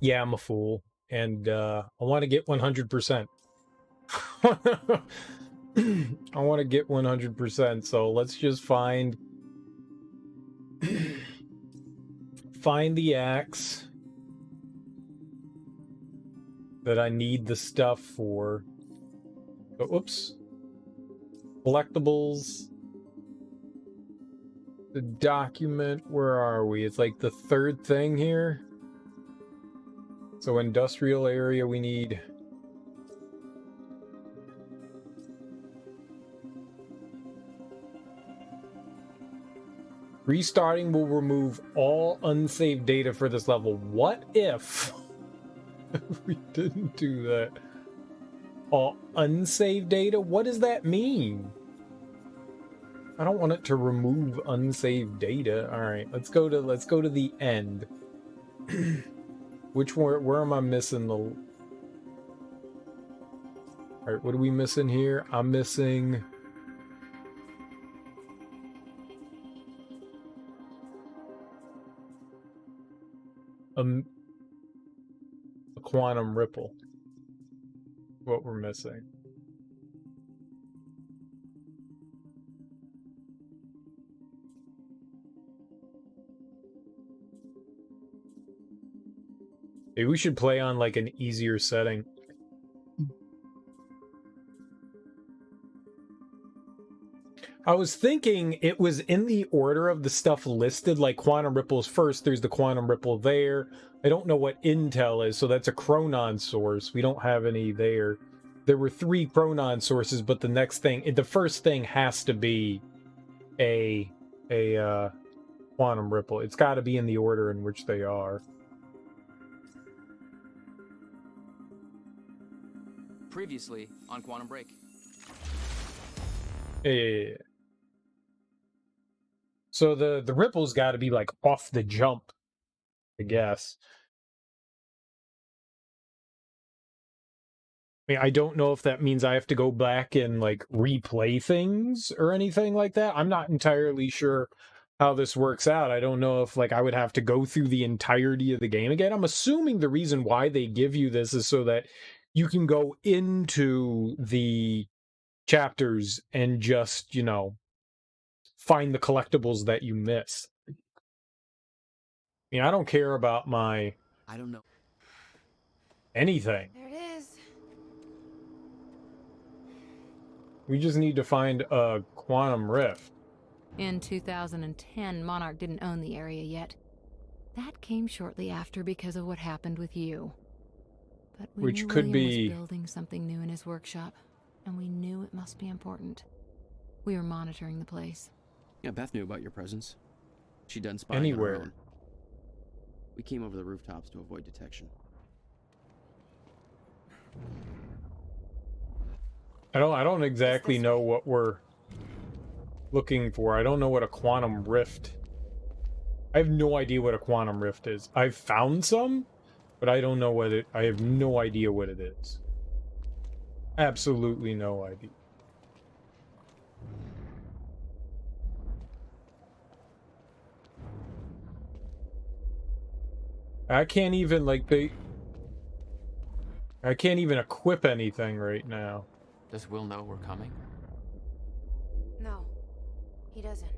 Yeah, I'm a fool. And I want to get 100%. I want to get 100%, so let's just find the axe that I need the stuff for. But whoops. Collectibles. The document, where are we? It's like the third thing here. So industrial area, we need... Restarting will remove all unsaved data for this level. What if we didn't do that? All unsaved data? What does that mean? I don't want it to remove unsaved data. All right, let's go to the end. Where am I missing the... All right, what are we missing here? I'm missing... a quantum ripple. What we're missing. Maybe we should play on like an easier setting. I was thinking it was in the order of the stuff listed, like quantum ripples first, there's the quantum ripple there. I don't know what intel is, so that's a chronon source. We don't have any there. There were 3 chronon sources, but the first thing has to be a quantum ripple. It's got to be in the order in which they are. Previously on Quantum Break. Yeah. So the ripple's got to be like off the jump, I guess. I mean, I don't know if that means I have to go back and like replay things or anything like that. I'm not entirely sure how this works out. I don't know if like I would have to go through the entirety of the game again. I'm assuming the reason why they give you this is so that you can go into the chapters and just, you know, find the collectibles that you miss. I mean, I don't care about my... I don't know. anything. There it is. We just need to find a quantum rift. In 2010, Monarch didn't own the area yet. That came shortly after because of what happened with you. But we Which knew could William be... was building something new in his workshop, and we knew it must be important. We were monitoring the place. Yeah, Beth knew about your presence. She'd done spying on her own. We came over the rooftops to avoid detection. I don't exactly know what we're looking for. I don't know what a quantum rift... I have no idea what a quantum rift is. I've found some, but I don't know what it... I have no idea what it is. Absolutely no idea. I can't even, like, I can't even equip anything right now. Does Will know we're coming? No, he doesn't.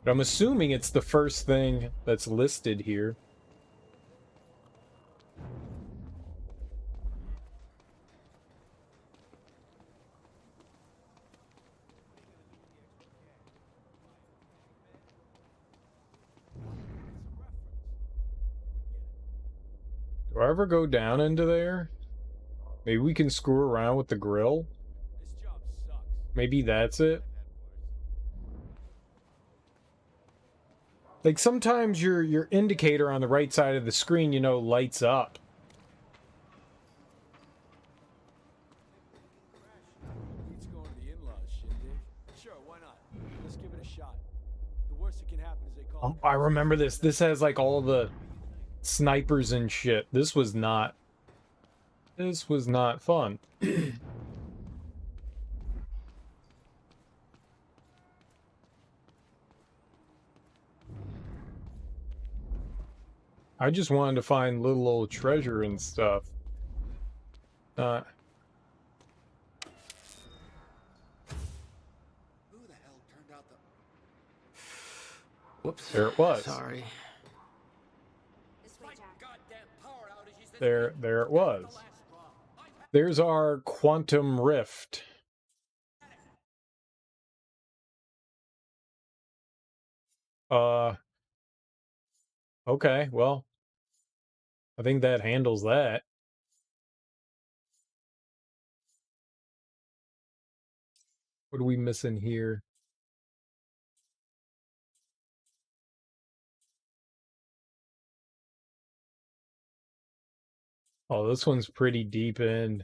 But I'm assuming it's the first thing that's listed here. Do I ever go down into there? Maybe we can screw around with the grill? Maybe that's it? Like, sometimes your indicator on the right side of the screen, you know, lights up. Oh, I remember this. This has, like, all the snipers and shit. This was not fun. I just wanted to find little old treasure and stuff. Who the hell turned out the... Whoops. There it was. Sorry. This way, Jack. There it was. There's our quantum rift. Okay, well, I think that handles that. What are we missing here? Oh, this one's pretty deep in.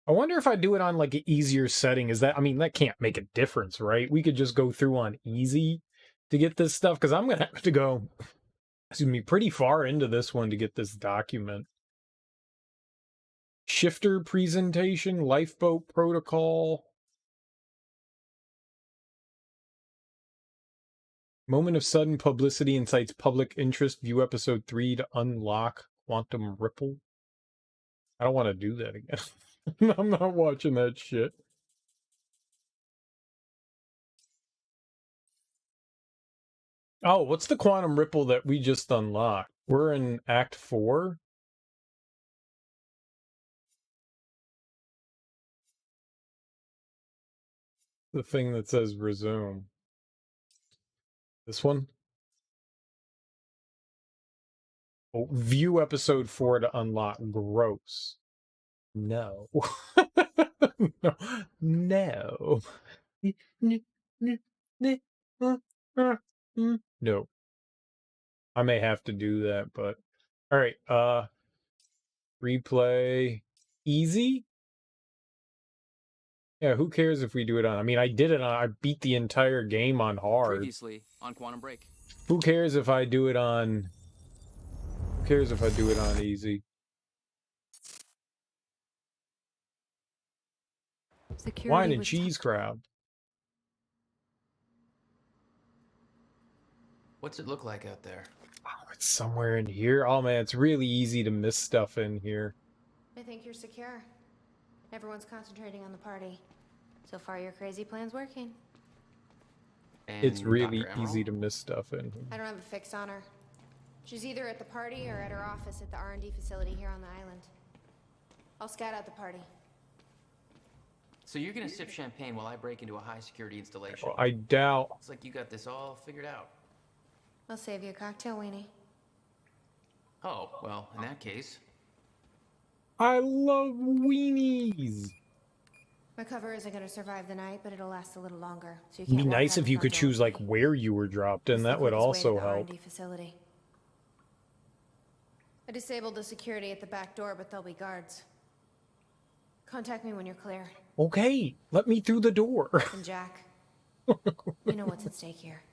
I wonder if I do it on like an easier setting. Is that, I mean, that can't make a difference, right? We could just go through on easy to get this stuff, because I'm going to have to go, excuse me, pretty far into this one to get this document. Shifter presentation, lifeboat protocol. Moment of sudden publicity incites public interest. View episode 3 to unlock quantum ripple. I don't want to do that again. I'm not watching that shit. Oh, what's the quantum ripple that we just unlocked? We're in Act 4? The thing that says resume. This one? Oh, view episode 4 to unlock gross. No. No. No. No. I may have to do that, but all right, replay easy. Yeah, who cares if we do it on, I mean, I did it on, I beat the entire game on hard. Previously on Quantum Break. Who cares if I do it on, who cares if I do it on easy? Security Wine and was cheese crowd. What's it look like out there? Oh, it's somewhere in here. Oh man, it's really easy to miss stuff in here. I think you're secure. Everyone's concentrating on the party. So far, your crazy plan's working. And It's really Dr. easy Emerald? to miss stuff in here. I don't have a fix on her. She's either at the party or at her office at the R&D facility here on the island. I'll scout out the party. So you're gonna sip champagne while I break into a high security installation? Well, I doubt. It's like you got this all figured out. I'll save you a cocktail, Weenie. Oh, well, in that case, I love weenies. My cover isn't going to survive the night, but it'll last a little longer. So you It'd can't be walk nice out if the you front could door choose with like me. where you were dropped in. It's That the would quickest way to also the help. R&D facility. I disabled the security at the back door, but there'll be guards. Contact me when you're clear. Okay, let me through the door. And Jack, you know what's at stake here.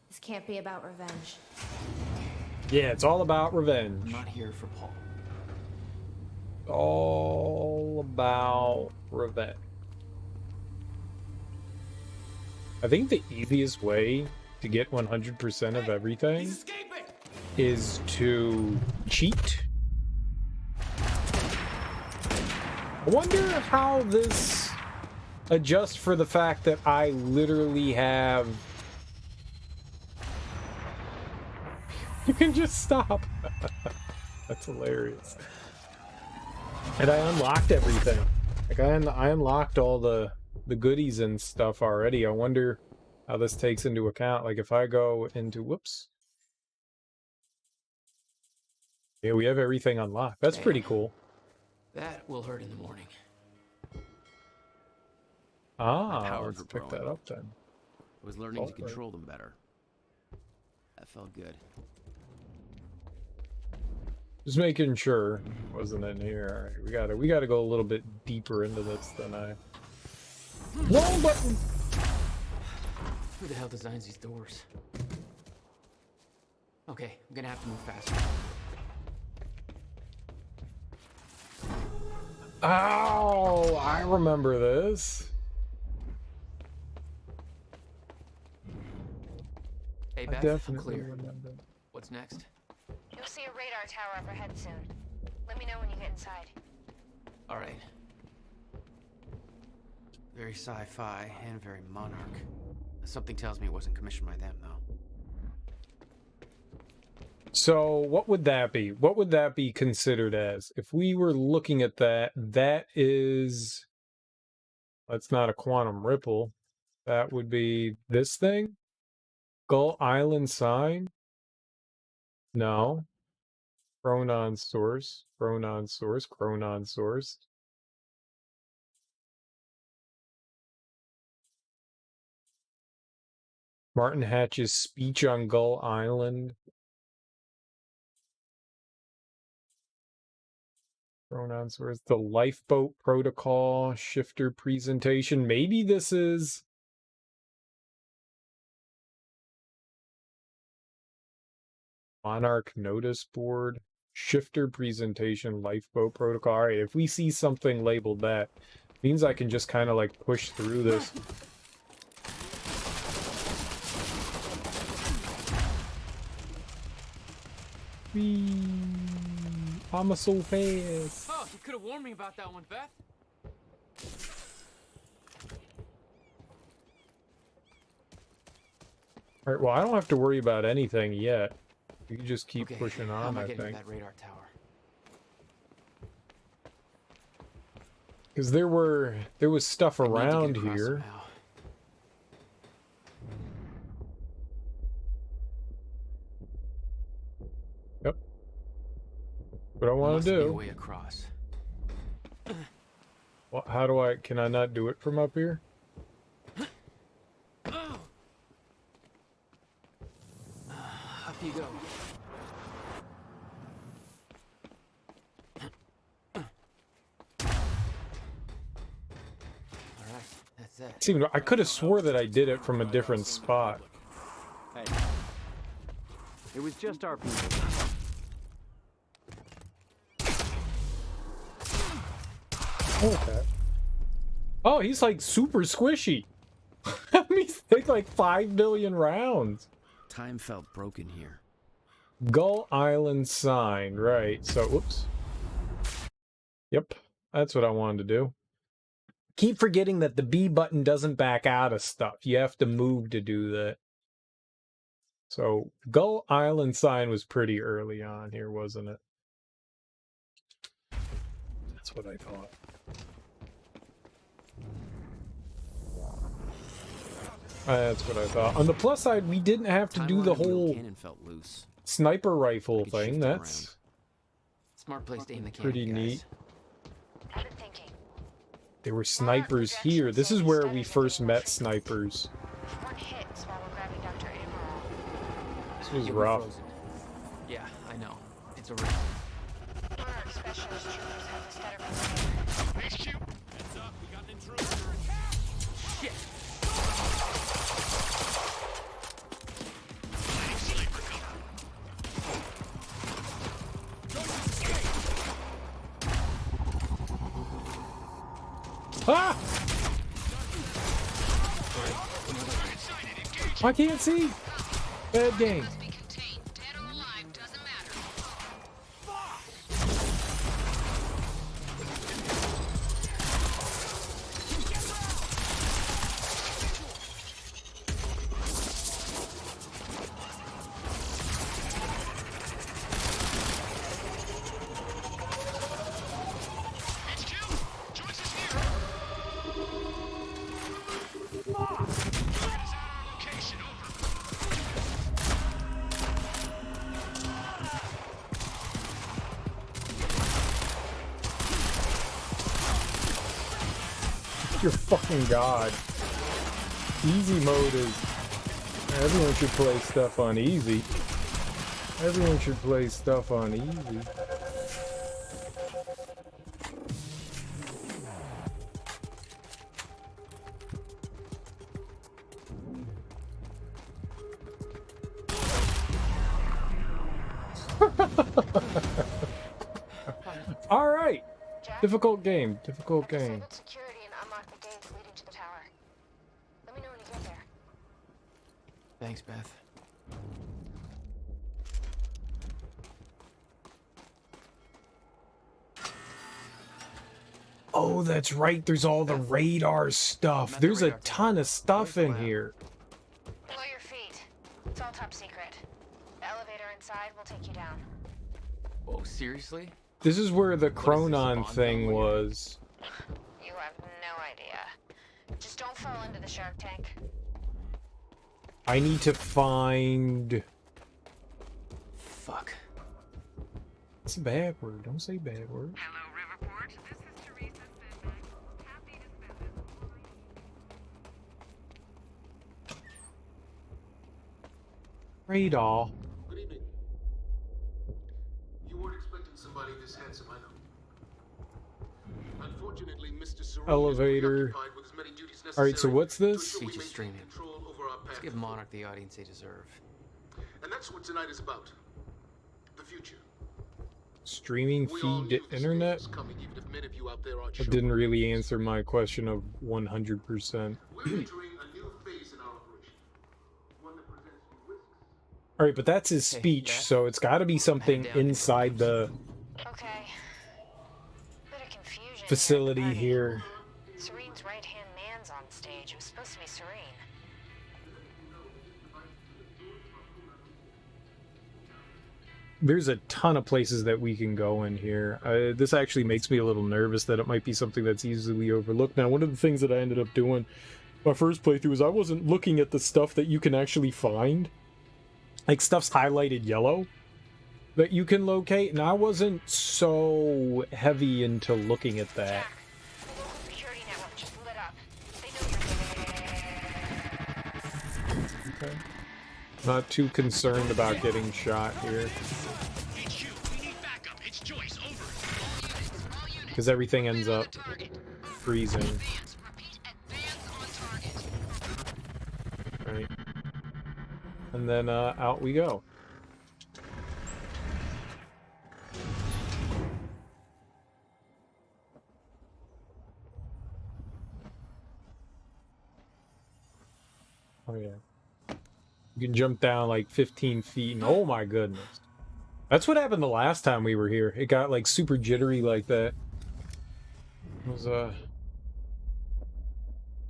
This can't be about revenge. Yeah, it's all about I'm revenge. not here for Paul. All about revenge. I think the easiest way to get 100% of everything is to cheat. I wonder how this adjusts for the fact that I literally have... You can just stop. That's hilarious. And I unlocked everything. Like I unlocked all the goodies and stuff already. I wonder how this takes into account. Like if I go into, whoops. Yeah, we have everything unlocked. That's pretty cool. That will hurt in the morning. Ah, powers let's were pick that growing. up then. I was learning to Okay. control them better. That felt good. Just making sure it wasn't in here. All right, we gotta go a little bit deeper into this than I. Wrong button. Who the hell designs these doors? Okay, I'm gonna have to move faster. Oh, I remember this. Hey, I Beth, I'm definitely clear. remember. What's next? You'll see a radar tower up ahead soon. Let me know when you get inside. All right. Very sci-fi and very Monarch. Something tells me it wasn't commissioned by them, though. So what would that be? What would that be considered as? If we were looking at that, that is... That's not a quantum ripple. That would be this thing? Gull Island sign? No. Chronon source. Chronon source. Chronon source. Martin Hatch's speech on Gull Island. Chronon source. The lifeboat protocol. Shifter presentation. Maybe this is... Monarch notice board, shifter presentation, lifeboat protocol. All right, if we see something labeled that, means I can just kind of like push through this. Whee! I'm so fast. Oh, you could have warned me about that one, Beth. All right, well, I don't have to worry about anything yet. We can just keep pushing How on, am I I getting to think. that radar tower? Because there was stuff I need to get around across here. somehow. Yep. What I want Must to be a do. way across. Well, how do I? Can I not do it from up here? Up you go. All right, that's it. See, I could have swore that I did it from a different spot. Hey. It was just our people. Okay. Oh, he's like super squishy. That means take like 5 billion rounds. Time felt broken here. Gull Island sign, right. So, whoops. Yep, that's what I wanted to do. Keep forgetting that the B button doesn't back out of stuff. You have to move to do that. So, Gull Island sign was pretty early on here, wasn't it? That's what I thought. That's what I thought. On the plus side, we didn't have to do the whole cannon felt loose. sniper rifle could thing. shift it That's Smart place to aim the cannon, pretty guys. neat. I've been thinking. There were snipers here. This is where we first met snipers. One hits while we're grabbing Dr. Amaral. This was You'll be rough. frozen. Yeah, I know. It's a risk. Monarch specialist troopers have to stutter from the HQ! Heads up, we got an intruder! Shit! Lighting sleeper cover! Ah! I can't see. Bad game. Must be contained. Dead or alive, doesn't matter. HQ! Joyce is here! Threat is out of our location, over. You're fucking god. Easy mode is... Everyone should play stuff on easy. Everyone should play stuff on easy. All right. Jack, Difficult game. Difficult I game. disabled security and unlocked the gates leading to the tower. Let me know when you get there. Thanks, Beth. Oh, that's right. There's all the radar stuff. There's a ton of stuff in here. Below your feet. It's all top secret. The elevator inside will take you down. Whoa, seriously? This is where the What is this, Chronon Bond thing film? was. You have no idea. Just don't fall into the shark tank. I need to find... Fuck. It's a bad word. Don't say bad word. Hello, Riverport. This is Teresa Spivak. Happy to spend this morning. Radar. Good evening. You weren't expecting somebody this handsome, I know. Unfortunately, Mr. Serene Elevator. is preoccupied with as many duties necessary. Alright, so what's to this? ensure we Speech is maintain streaming. control over our Let's path. give Monarch the audience they deserve. And that's what tonight is about. The future. Streaming We all feed knew to this internet? day was coming, even if many of you out there aren't That sure. didn't really answer my question of 100%. We're entering a new phase in our operation. One that presents new risks. Alright, but that's his Hey, speech, yeah. so it's gotta be something down. inside the Okay. Bit of confusion facility here. here. Serene's right-hand man's on stage. It was supposed to be Serene. There's a ton of places that we can go in here. This actually makes me a little nervous that it might be something that's easily overlooked. Now, one of the things that I ended up doing my first playthrough is I wasn't looking at the stuff that you can actually find. Like, stuff's highlighted yellow that you can locate, and I wasn't so heavy into looking at that. Jack, the local security network just lit up. They know you're... Okay. Not too concerned about getting shot here, It's you. We need backup. It's Joyce. Over. All units. because everything ends up Target. freezing. Advance. Repeat. Advance on target. Right. And then out we go. Oh yeah. You can jump down like 15 feet and oh my goodness. That's what happened the last time we were here. It got like super jittery like that. It was it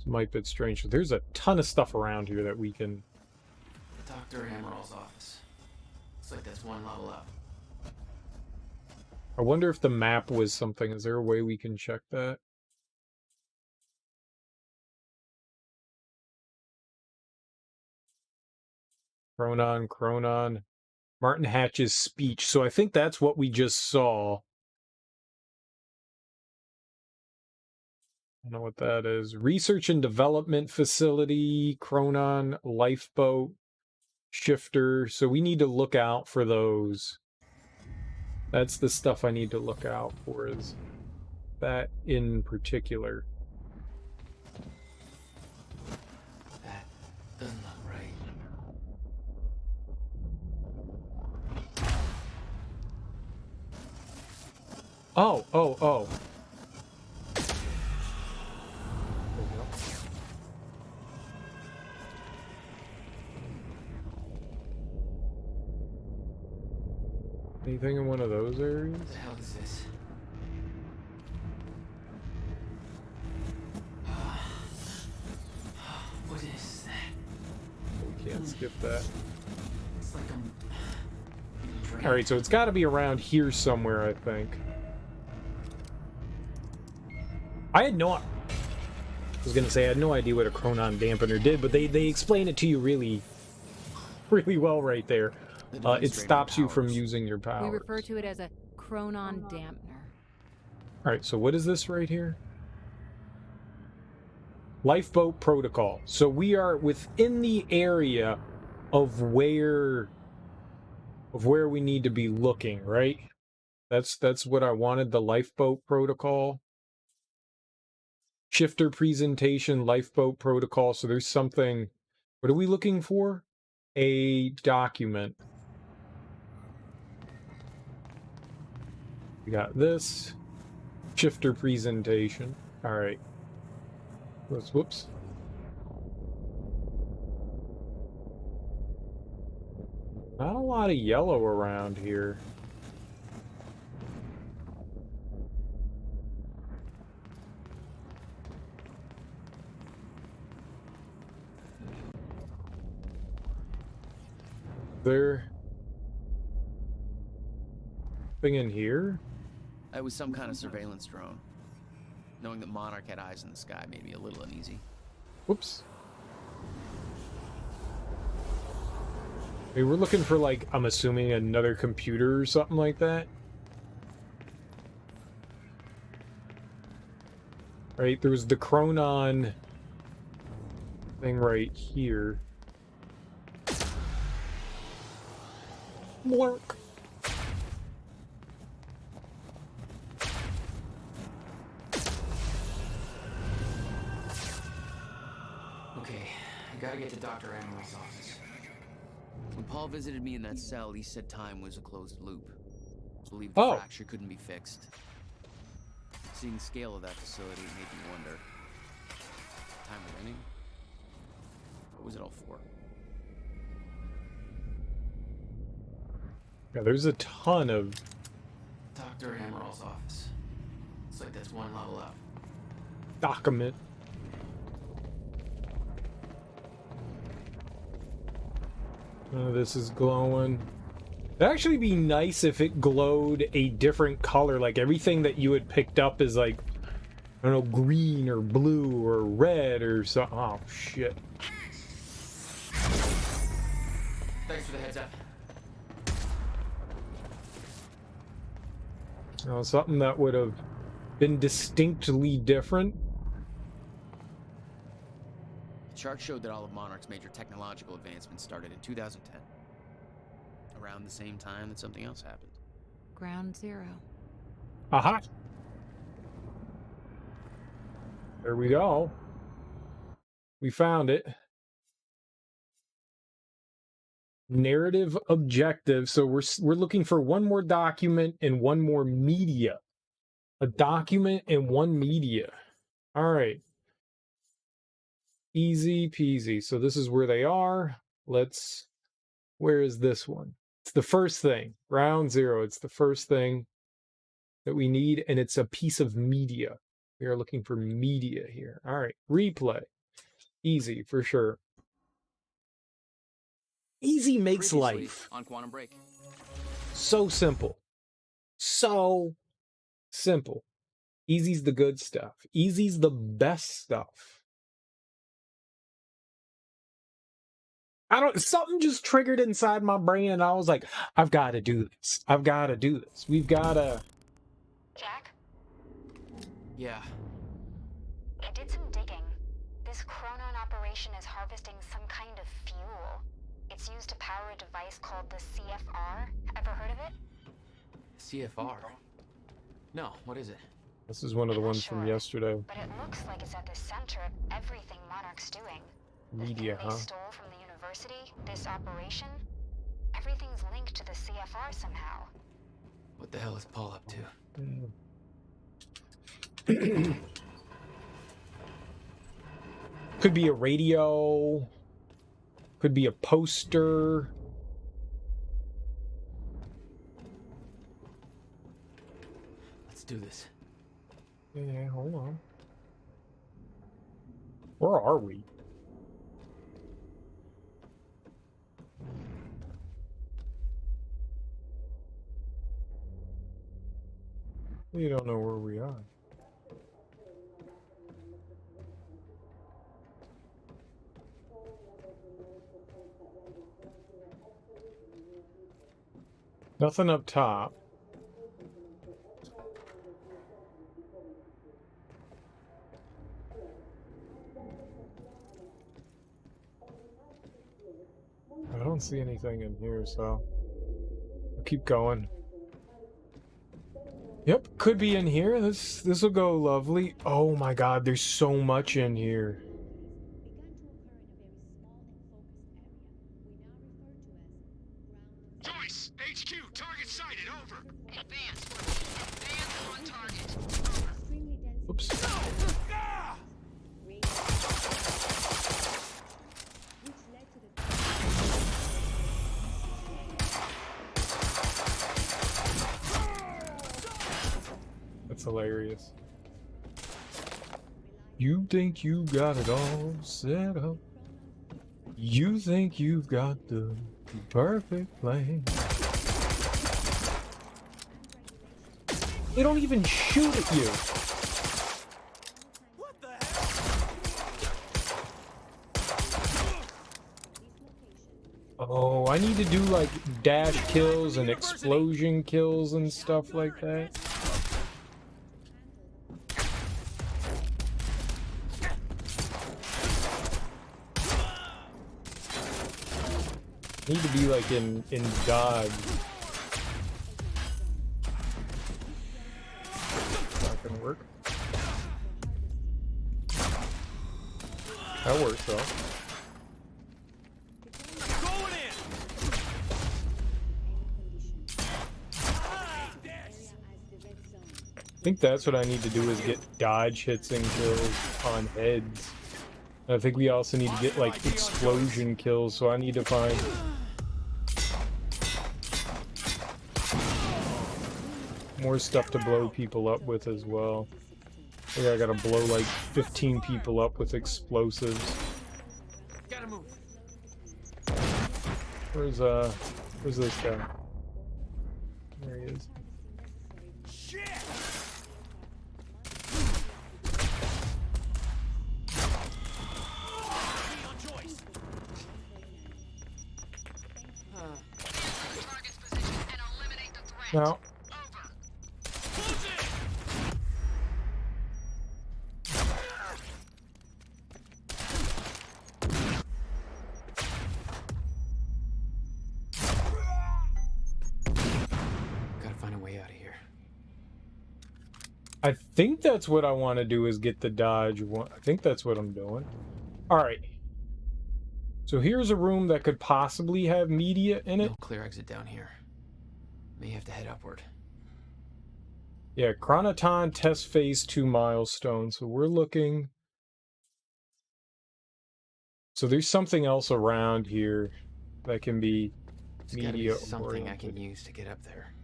might be strange. There's a ton of stuff around here that we can... Dr. Amaril's office. Looks like that's one level up. I wonder if the map was something. Is there a way we can check that? Chronon. Martin Hatch's speech. So I think that's what we just saw. I don't know what that is. Research and Development Facility, Chronon, Lifeboat, Shifter. So we need to look out for those. That's the stuff I need to look out for, is that in particular. That doesn't look right. Oh. There we go. Anything in one of those areas? What the hell is this? What is that? We can't skip that. It's like I'm... Alright, so it's got to be around here somewhere, I think. I had no... I was going to say, I had no idea what a Chronon dampener did, but they explain it to you really well right there. It stops you from using your power. We refer to it as a chronon dampener. Alright, so what is this right here? Lifeboat protocol. So we are within the area of where we need to be looking, right? That's what I wanted, the lifeboat protocol. Shifter presentation, lifeboat protocol. So there's something. What are we looking for? A document. We got this. Shifter presentation. All right. Whoops. Not a lot of yellow around here. there thing in here? It was some kind of surveillance drone. Knowing that Monarch had eyes in the sky made me a little uneasy. Whoops. Hey, we're looking for, like, I'm assuming another computer or something like that. Right, there was the Chronon thing right here. Work. Okay, I gotta get to Dr. Amaril's office. When Paul visited me in that cell, he said time was a closed loop. Believed the fracture couldn't be fixed. Seeing the scale of that facility made me wonder. Time remaining? What was it all for? Yeah, there's a ton of... Dr. Amaril's office. It's like that's one level up. document. This is glowing. It'd actually be nice if it glowed a different color, like everything that you had picked up is like, I don't know, green or blue or red or something. Oh, shit. Thanks for the heads up. Something that would have been distinctly different. The chart showed that all of Monarch's major technological advancements started in 2010. Around the same time that something else happened. Ground zero. Aha! There we go. We found it. Narrative objective. So we're looking for one more document and one more media. A document and one media. All right. Easy peasy. So this is where they are. Where is this one? It's the first thing. Ground zero. It's the first thing that we need, and it's a piece of media. We are looking for media here. All right. Replay. Easy for sure. Easy makes life on Quantum Break. so simple. So simple. Easy's the good stuff. Easy's the best stuff. Something just triggered inside my brain and I was like, I've got to do this. I've got to do this. We've got to. Jack? Yeah. I did some digging. This Chronon operation is harvesting some kind of fuel. It's used to power a device called the CFR. Ever heard of it? CFR? No, what is it? This is one of the ones from yesterday. But it looks like it's at the center of everything Monarch's doing. Media, the thing huh? they stole from the university, this operation, everything's linked to the CFR somehow. What the hell is Paul up to? Could be a radio. Could be a poster. Let's do this. Yeah, hold on. Where are we? We don't know where we are. Nothing up top. I don't see anything in here, so I'll keep going. Yep, could be in here. This will go lovely. Oh my god, there's so much in here. Joyce, HQ, target sighted, over. Advance on target. Over. Oops. Ah! That's hilarious. You think you got it all set up? You think you've got the perfect plan. They don't even shoot at you. What the hell? Oh, I need to do like dash kills and explosion kills and stuff like that. Need to be like in dodge. Not gonna work. That works though. Going in. I think that's what I need to do is get dodge hits and kills on heads. I think we also need to get like explosion kills, so I need to find more stuff to blow people up with as well. I think I gotta blow like 15 people up with explosives. Gotta move. Where's this guy? There he is. Shit. On choice. Target's position and eliminate the threat. Now, Close it. Gotta find a way out of here. I think that's what I want to do is get the dodge one. I think that's what I'm doing. All right. So here's a room that could possibly have media in it. No clear exit down here. May have to head upward. Yeah, Chronoton test phase 2 milestone. So we're looking. So there's something else around here that can be There's gotta be media something I can oriented. use to get up there.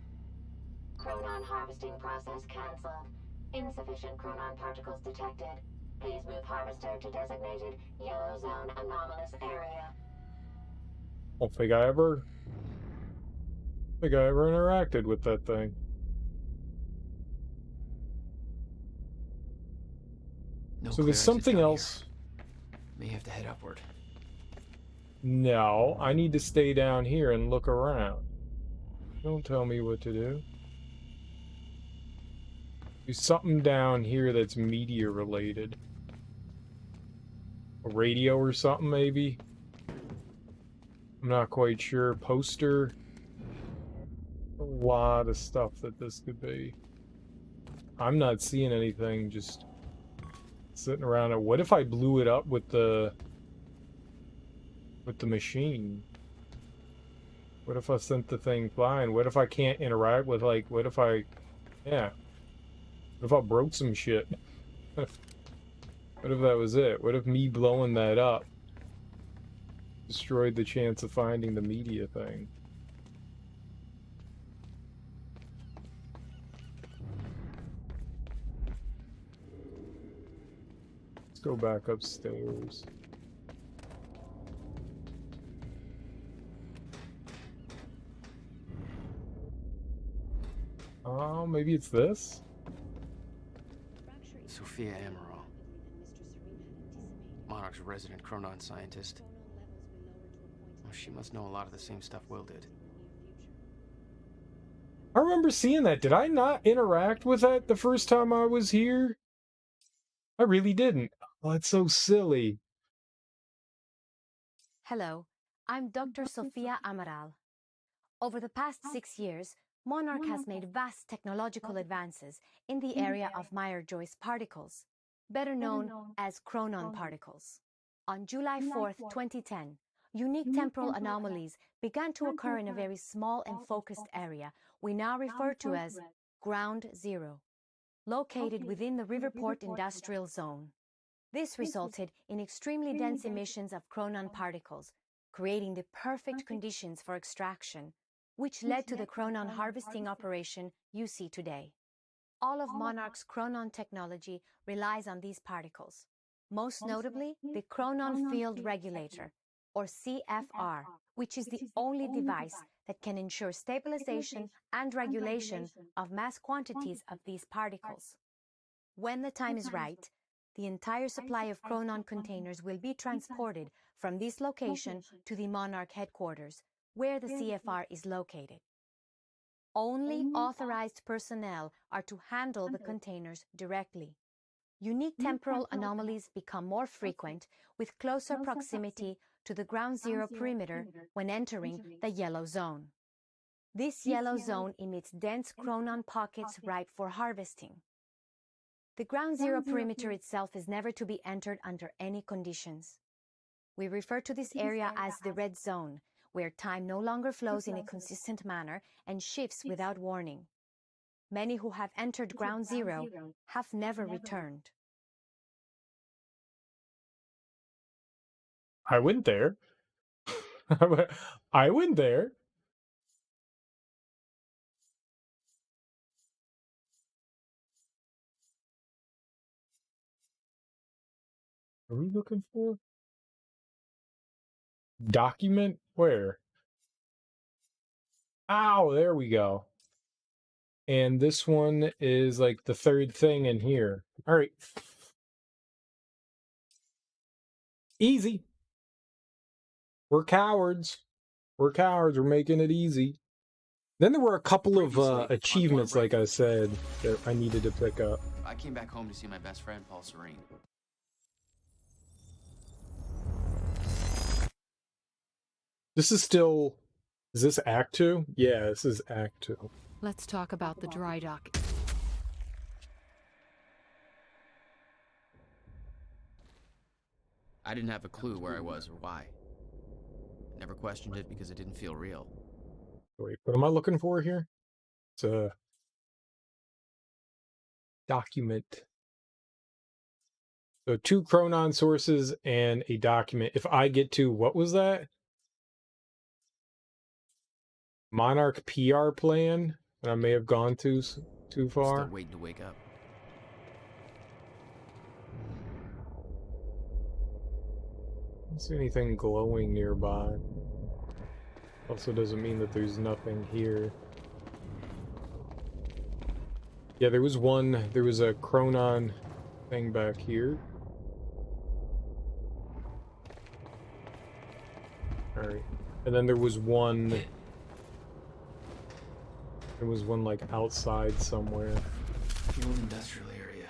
Chronon harvesting process cancelled. Insufficient chronon particles detected. Please move harvester to designated yellow zone anomalous area. I don't think I ever interacted with that thing. No So clear there's exit something down else. Here. May have to head upward. No, I need to stay down here and look around. Don't tell me what to do. There's something down here that's media related. A radio or something, maybe? I'm not quite sure. Poster. A lot of stuff that this could be. I'm not seeing anything, just sitting around it. What if I blew it up with the machine? What if I sent the thing flying? What if I can't interact with, like, what if I... Yeah. What if I broke some shit? What if that was it? What if me blowing that up destroyed the chance of finding the media thing? Let's go back upstairs. Oh, maybe it's this? Sophia Amaral. Monarch's resident Chronon scientist. Oh, she must know a lot of the same stuff Will did. I remember seeing that. Did I not interact with that the first time I was here? I really didn't. Oh, that's so silly. Hello, I'm Dr. Sophia Amaral. Over the past 6 years, Monarch has made vast technological advances in the area of Meyer-Joyce particles, better known as chronon particles. On July 4th, 2010, unique temporal anomalies began to occur in a very small and focused area we now refer to as Ground Zero, located within the Riverport Industrial Zone. This resulted in extremely dense emissions of chronon particles, creating the perfect conditions for extraction, which led to the chronon harvesting operation you see today. All of Monarch's chronon technology relies on these particles, most notably the chronon field regulator, or CFR, which is the only device that can ensure stabilization and regulation of mass quantities of these particles. When the time is right, the entire supply of Chronon containers will be transported from this location to the Monarch headquarters, where the CFR is located. Only authorized personnel are to handle the containers directly. Unique temporal anomalies become more frequent with closer proximity to the ground zero perimeter when entering the yellow zone. This yellow zone emits dense chronon pockets ripe for harvesting. The ground zero perimeter itself is never to be entered under any conditions. We refer to this area as the red zone, where time no longer flows in a consistent manner and shifts without warning. Many who have entered ground zero have never returned. I went there. I went there. What are we looking for? Document? Where? Ow, there we go. And this one is like the third thing in here. All right. Easy. We're cowards. We're cowards. We're making it easy. Then there were a couple of achievements, like I said, that I needed to pick up. I came back home to see my best friend, Paul Serene. This is still... Is this Act 2? Yeah, this is Act 2. Let's talk about the dry dock. I didn't have a clue where I was or why. Never questioned it because it didn't feel real. Wait, what am I looking for here? It's a document. So 2 Chronon sources and a document. If I get to, what was that? Monarch PR plan? And I may have gone too far. Still waiting to wake up. I don't see anything glowing nearby. Also doesn't mean that there's nothing here. Yeah, there was a Chronon thing back here. Alright. And then there was one like outside somewhere. The old industrial area.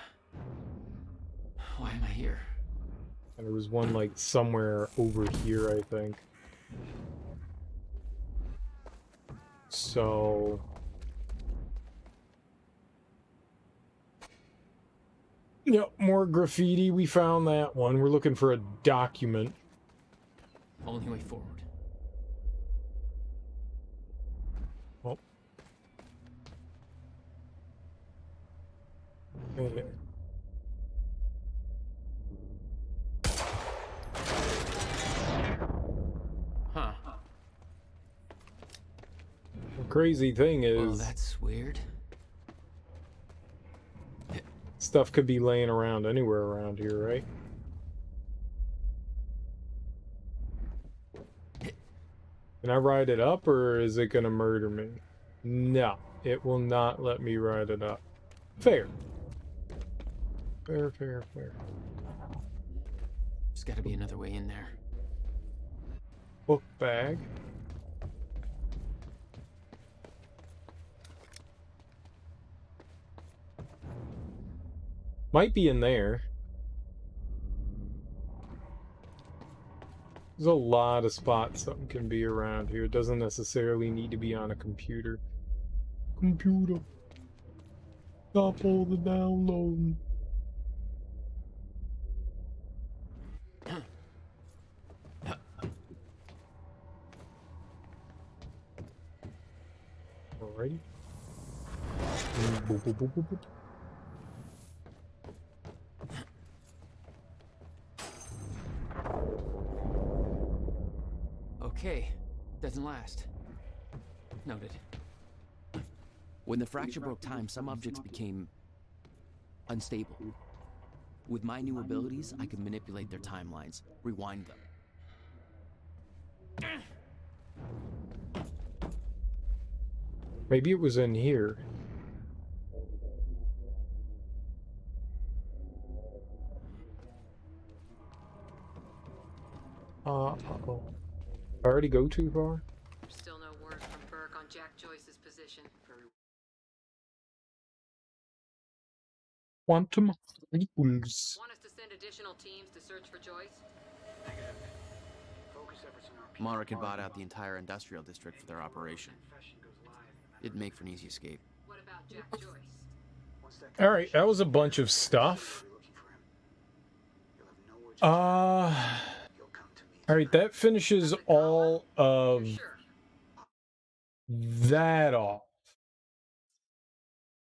Why am I here? And there was one like somewhere over here, I think. So... Yep, more graffiti. We found that one. We're looking for a document. Only way forward. Well. Okay. Huh. The crazy thing is... Well, that's weird. Stuff could be laying around anywhere around here, right? Can I ride it up, or is it gonna murder me? No, it will not let me ride it up. Fair. Fair, fair, fair. There's gotta be another way in there. Book bag. Might be in there. There's a lot of spots something can be around here. It doesn't necessarily need to be on a computer. Computer. Stop all the downloading. Alrighty. Boop, boop, boop, boop, boop. Okay, doesn't last. Noted. When the fracture broke time, some objects became unstable. With my new abilities, I could manipulate their timelines, rewind them. Maybe it was in here. Uh-oh. I already go too far? Still no word from Burke on Jack Joyce's position. Quantum equals. Want us to send additional teams to search for Joyce? Monarch had bought out the entire industrial district for their operation. It'd make for an easy escape. What about Jack Joyce? Alright, that was a bunch of stuff. Alright, that finishes all of that off.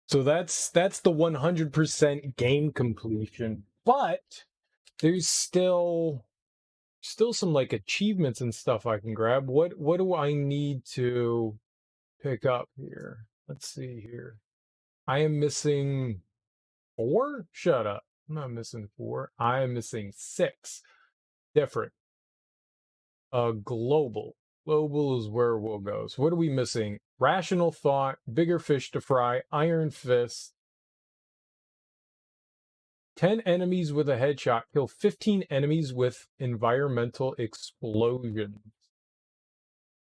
So that's the 100% game completion. But there's still some like achievements and stuff I can grab. What do I need to pick up here? Let's see here. I am missing 4? Shut up. I'm not missing 4. I am missing 6. Different. Global. Global is where we'll go. So what are we missing? Rational thought, bigger fish to fry, iron fist. 10 enemies with a headshot. Kill 15 enemies with environmental explosions.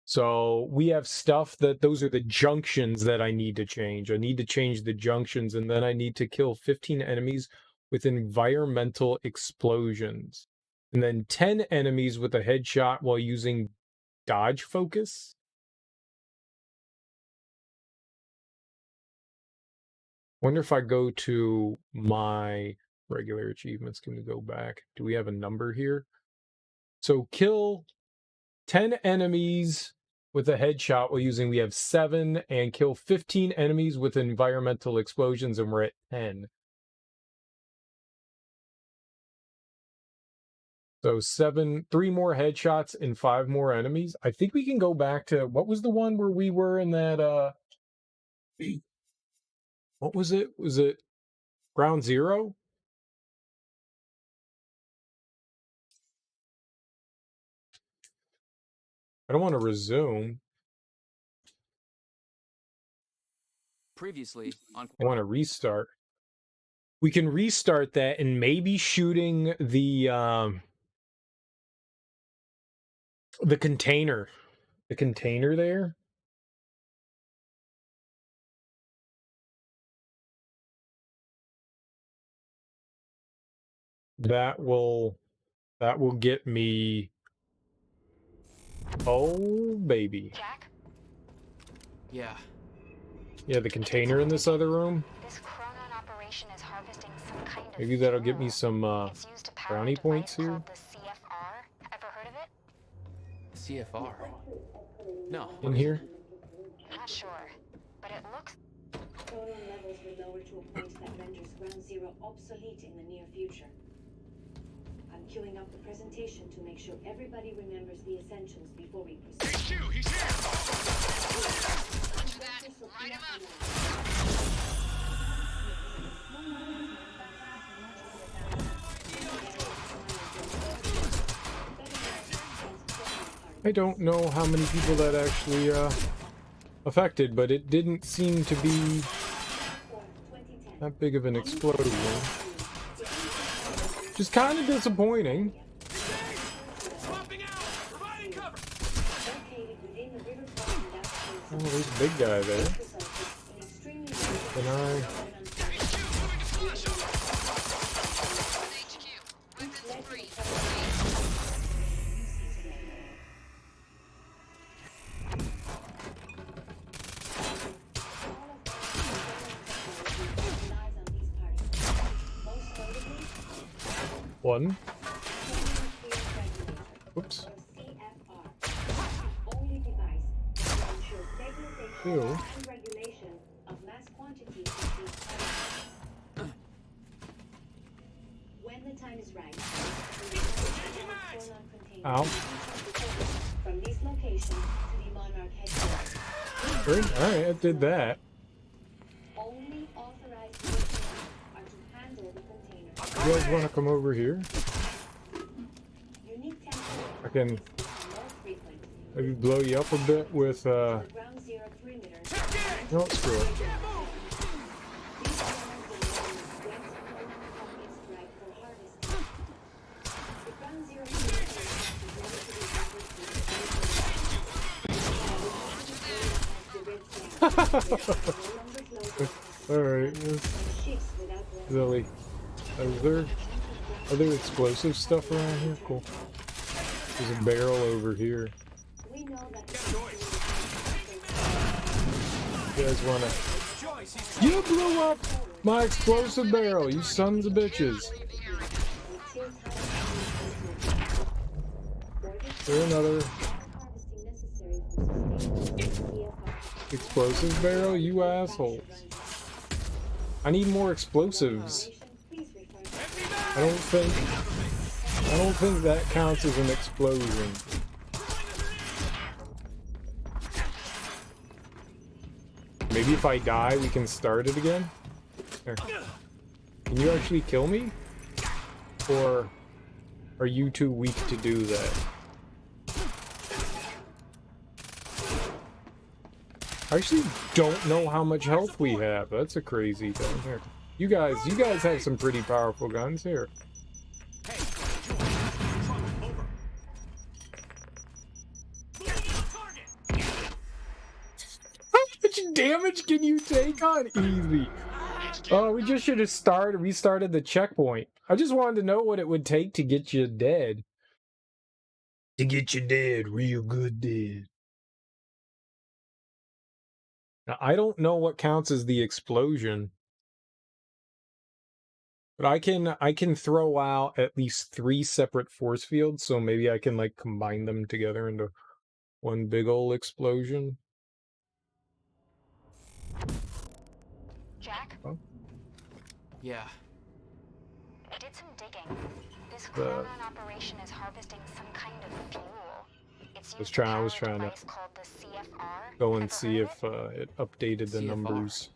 So we have stuff that those are the junctions that I need to change. I need to change the junctions, and then I need to kill 15 enemies with environmental explosions. And then 10 enemies with a headshot while using dodge focus. Wonder if I go to my regular achievements, can we go back? Do we have a number here? So kill 10 enemies with a headshot while using, we have 7, and kill 15 enemies with environmental explosions, and we're at 10. So 3 more headshots and 5 more enemies. I think we can go back to, what was the one where we were in that, what was it? Was it Ground Zero? I don't want to resume. Previously on... I want to restart. We can restart that and maybe shooting the container. The container there. That will get me. Oh baby. Jack? Yeah. Yeah, the container in this other room. This Chronon operation is harvesting some kind of Maybe that'll get me fuel. some It's used to power brownie a points device here. called the CFR. Ever heard of it? CFR? No. In here. Not sure, but it looks... Chronon levels will lower to a point that renders Ground Zero obsolete in the near future. I'm queuing up the presentation to make sure everybody remembers the essentials before we proceed. HQ, he's here! Roger that. Light him up! I don't know how many people that actually affected, but it didn't seem to be that big of an explosion. Which is kind of disappointing. Swapping out! Providing cover! Oh, there's a big guy there. Can I? One. Oops. Two. When the time is right, Ow. from this location to the Monarch headquarters. Alright, I did that. Only authorized personnel are to handle the container. You guys want to come over here? Unique templates I can. are more frequent. Maybe blow you up a bit with no, screw it. Alright, Lily. Are there explosive stuff around here? Cool. There's a barrel over here. You guys wanna... You blew up my explosive barrel, you sons of bitches. Is there another explosive barrel? You assholes. I need more explosives. I don't think that counts as an explosion. Maybe if I die, we can start it again? Here. Can you actually kill me? Or are you too weak to do that? I actually don't know how much health we have. That's a crazy thing here. You guys have some pretty powerful guns here. How much damage can you take on easy? Oh, we just should have restarted the checkpoint. I just wanted to know what it would take to get you dead. To get you dead, real good dead. Now, I don't know what counts as the explosion. But I can throw out at least 3 separate force fields, so maybe I can like combine them together into one big ol' explosion. Jack? Oh. Yeah. I did some digging. This Chronon operation is harvesting some kind of fuel. It's used I was trying to called the CFR. go and see if it updated the CFR? numbers.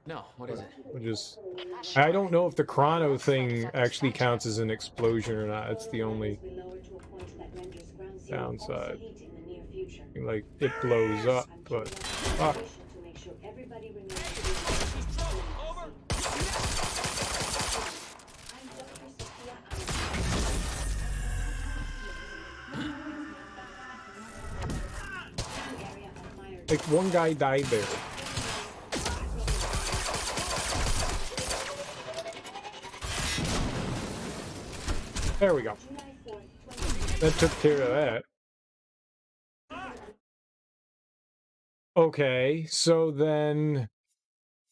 No, what is it? I don't know if the chrono thing actually counts as an explosion or not. It's the only downside. Like, it blows up, but fuck. Like, one guy died there. There we go. That took care of that. Okay, so then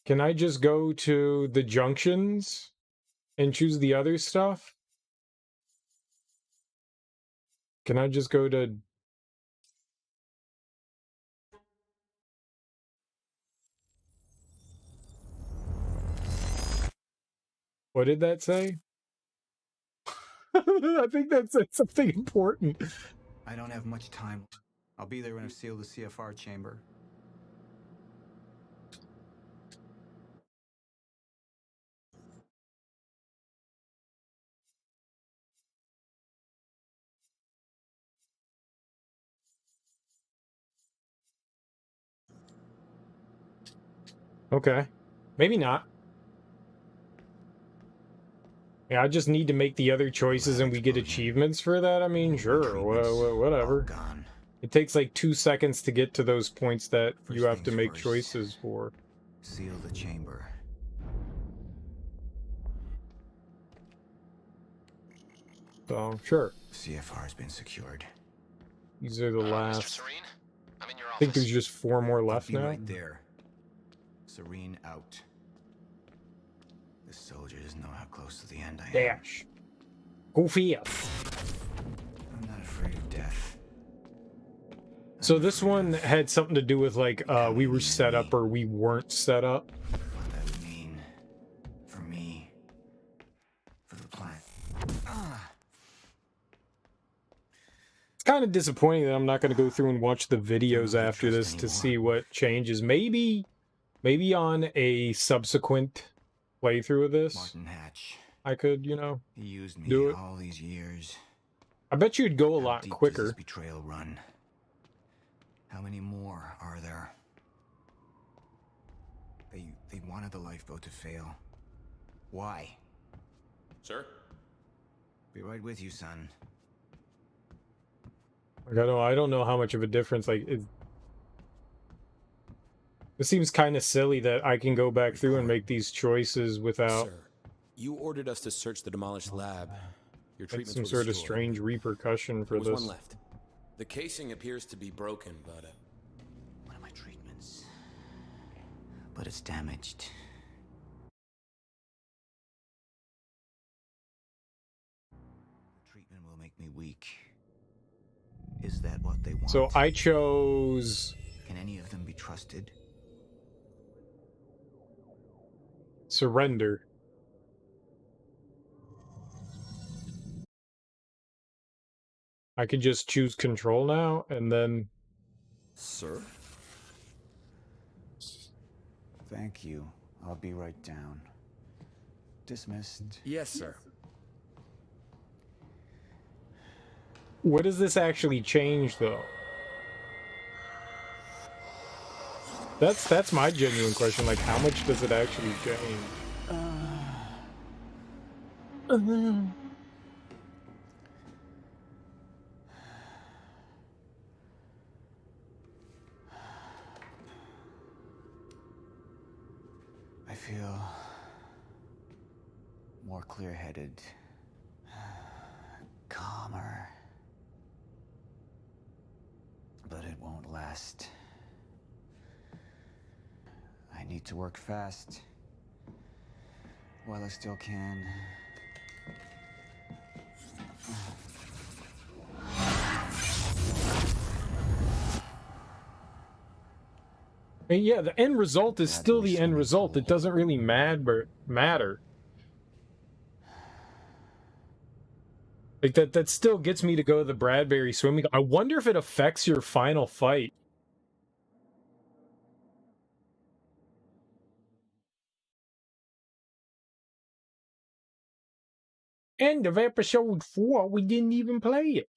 can I just go to the junctions and choose the other stuff? Can I just go to... What did that say? I think that said something important. I don't have much time. I'll be there when I've sealed the CFR chamber. Okay. Maybe not. Yeah, I just need to make the other choices and we get achievements for that? I mean, sure, whatever. It takes like 2 seconds to get to those points that you have to make choices for. Seal the chamber. So, sure. CFR has been secured. These are the last... Mr. Serene, I'm in your office. I think there's just 4 more left now. Right there. Serene out. The soldier doesn't know how close to the end I am. Dash. Go fast. I'm not afraid of death. So this one had something to do with like we were set up or we weren't set up. What that would mean for me, for the planet. It's kind of disappointing that I'm not going to go through and watch the videos after this to see what changes. Maybe on a subsequent playthrough of this, Martin Hatch. I could, you know, He used me do it. all these years. I bet you'd go a lot How deep does quicker. this betrayal run? How many more are there? They wanted the lifeboat to fail. Why? Sir? Be right with you, son. Like, I don't know how much of a difference, like, it seems kind of silly that I can go back through and make these choices without... Sir, you ordered us to search the demolished lab. Your like treatments some were sort of destroyed. strange repercussion for There was this. one left. The casing appears to be broken, but... One of my treatments. But it's damaged. The treatment will make me weak. Is that what they want? So I chose... Can any of them be trusted? surrender. I could just choose control now, and then... Sir? Thank you. I'll be right down. Dismissed. Yes, sir. What does this actually change, though? That's my genuine question. Like, how much does it actually change? I feel more clear-headed, calmer. But it won't last. I need to work fast while I still can. I mean, yeah, the end result is still the end result. It doesn't really matter. Like, that still gets me to go to the Bradbury swimming. I wonder if it affects your final fight. End of episode 4. We didn't even play it.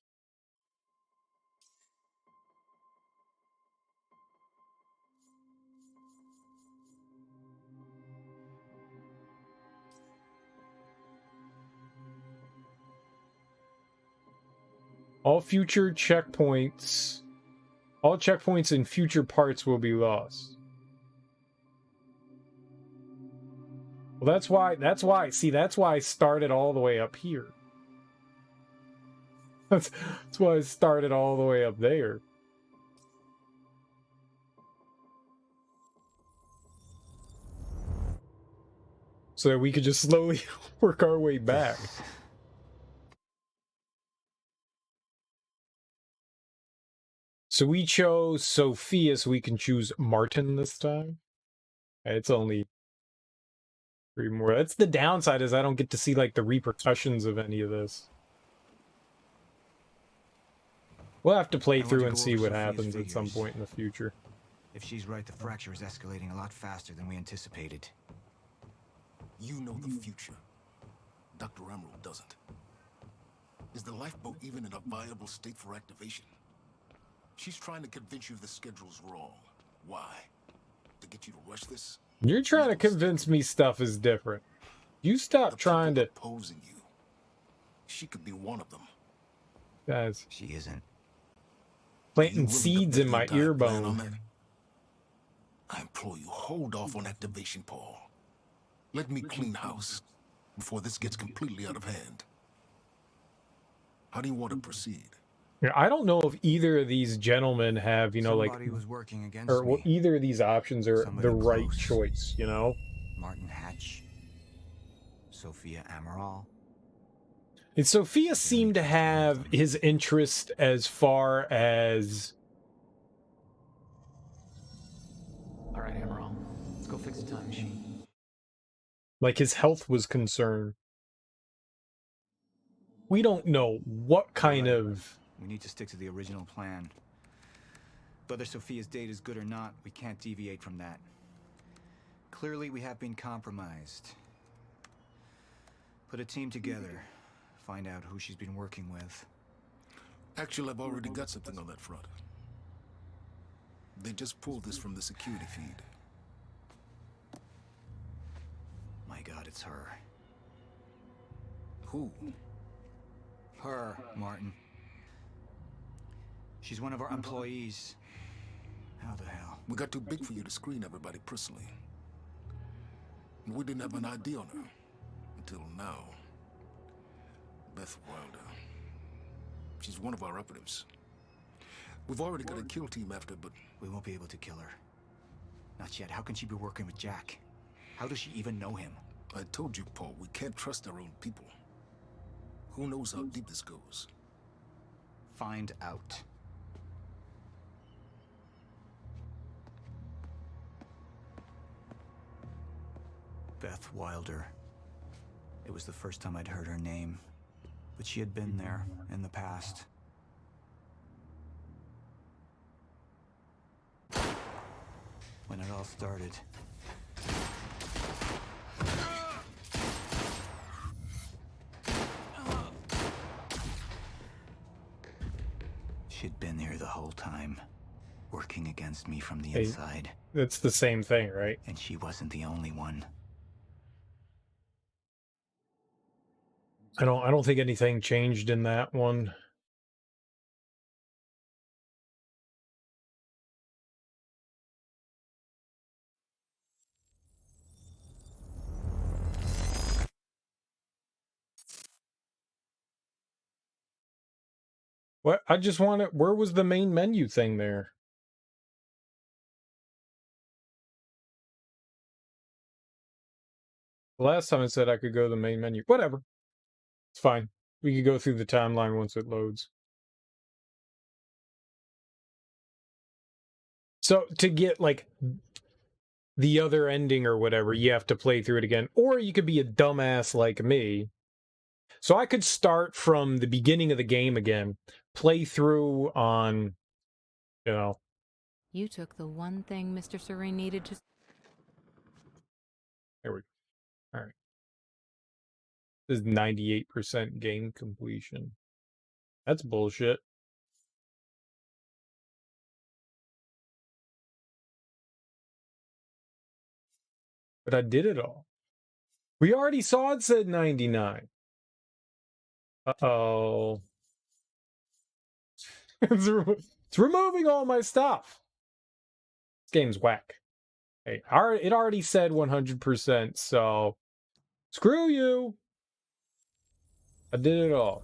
All checkpoints in future parts will be lost. Well, that's why I started all the way up here. That's why I started all the way up there. So that we could just slowly work our way back. So we chose Sophia, so we can choose Martin this time. It's only 3 more. That's the downside, is I don't get to see, like, the repercussions of any of this. We'll have to play through and see what happens at some point in the future. If she's right, the fracture is escalating a lot faster than we anticipated. You know the future. Dr. Emerald doesn't. Is the lifeboat even in a viable state for activation? She's trying to convince you the schedule's wrong. Why? To get you to rush this? You're trying to convince me stuff is different. You stop trying to... opposing you. She could be one of them. Guys. She isn't. Planting seeds in my ear bone. I implore you, hold off on activation, Paul. Let me clean house before this gets completely out of hand. How do you want to proceed? Yeah, I don't know if either of these gentlemen have, you know, Somebody was working against or me. either of these options are the right choice, you know? Martin Hatch, Sophia Amaral. And Sophia seemed to have his interest as far as... All right, Amaral, let's go fix the time machine. Like, his health was concerned. We don't know what kind of... We need to stick to the original plan. Whether Sophia's date is good or not, we can't deviate from that. Clearly, we have been compromised. Put a team together. Find out who she's been working with. Actually, I've already got something on that front. They just pulled this from the security feed. My God, it's her. Who? Her, Martin. She's one of our employees. How the hell? We got too big for you to screen everybody personally. And we didn't have an ID on her. Until now. Beth Wilder. She's one of our operatives. We've already got a kill team after, but... We won't be able to kill her. Not yet. How can she be working with Jack? How does she even know him? I told you, Paul, we can't trust our own people. Who knows how deep this goes? Find out. Beth Wilder. It was the first time I'd heard her name, but she had been there in the past. When it all started. She'd been here the whole time, working against me from the inside. It's the same thing, right? And she wasn't the only one. I don't think anything changed in that one. What? I just want it. Where was the main menu thing there? The last time it said I could go to the main menu. Whatever. It's fine. We could go through the timeline once it loads. So to get like the other ending or whatever, you have to play through it again. Or you could be a dumbass like me. So I could start from the beginning of the game again, play through on, you know. You took the one thing Mr. Serene needed to... There we go. All right. This is 98% game completion. That's bullshit. But I did it all. We already saw it said 99. Uh-oh. It's removing all my stuff. This game's whack. Hey, it already said 100%, so screw you. I did it all.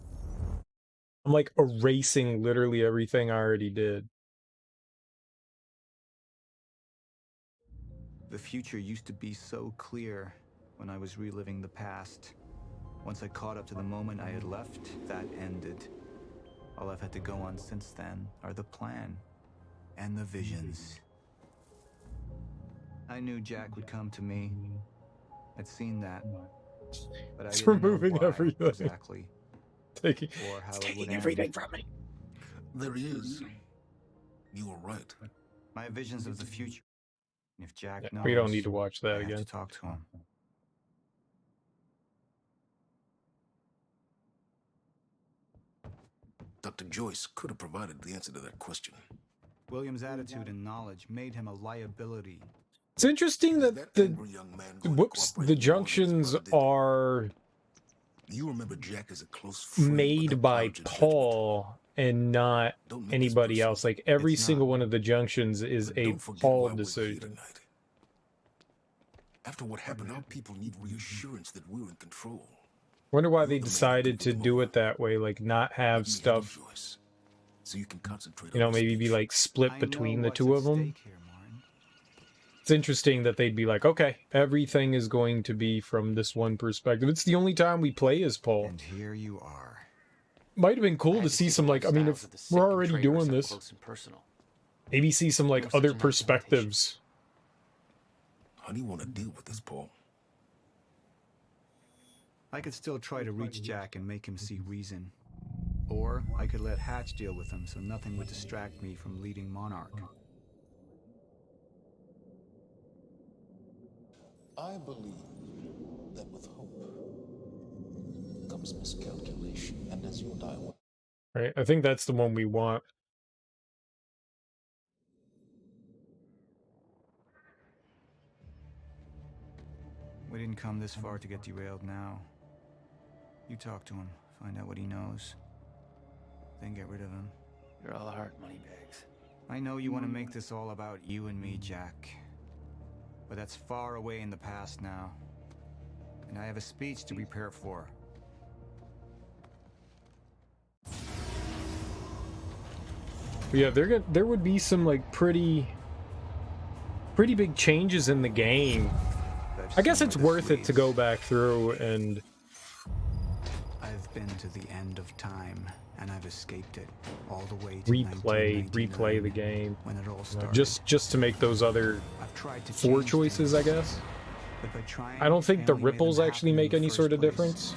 I'm like erasing literally everything I already did. The future used to be so clear when I was reliving the past. Once I caught up to the moment I had left, that ended. All I've had to go on since then are the plan and the visions. I knew Jack would come to me. I'd seen that. But It's I didn't removing know why everything. exactly. Or how It's it taking would end. everything from me. There he is. You were right. My visions of the future. If Jack Yeah, knows, we don't need to watch that I have again. to talk to him. Dr. Joyce could have provided the answer to that question. William's attitude and knowledge made him a liability. It's interesting that the junctions are you remember Jack as a close friend, made by Paul and not anybody else. Like every single one of the junctions is a Paul decision. After what happened, our people need reassurance that we're in control. Wonder why they decided to do it that way, like not have stuff, so you can concentrate. You know, maybe be like split between the two of them. It's interesting that they'd be like, okay, everything is going to be from this one perspective. It's the only time we play as Paul. And here you are. Might have been cool to see some, like, I mean, if we're already doing this, maybe see some, like, other perspectives. How do you want to deal with this, Paul? I could still try to reach Jack and make him see reason. Or I could let Hatch deal with him so nothing would distract me from leading Monarch. I believe that with hope comes miscalculation, and as you and I want. Right, I think that's the one we want. didn't come this far to get derailed now. You talk to him, find out what he knows, then get rid of him. You're all heart, Moneybags. I know you want to make this all about you and me, Jack. But that's far away in the past now. And I have a speech to prepare for. Yeah, there would be some like pretty big changes in the game. I guess it's worth it to go back through and... I've been to the end of time, and I've escaped it all the way to replay the game. When it all started. Just to make those other four choices, I guess. I don't think the ripples actually make any sort of difference.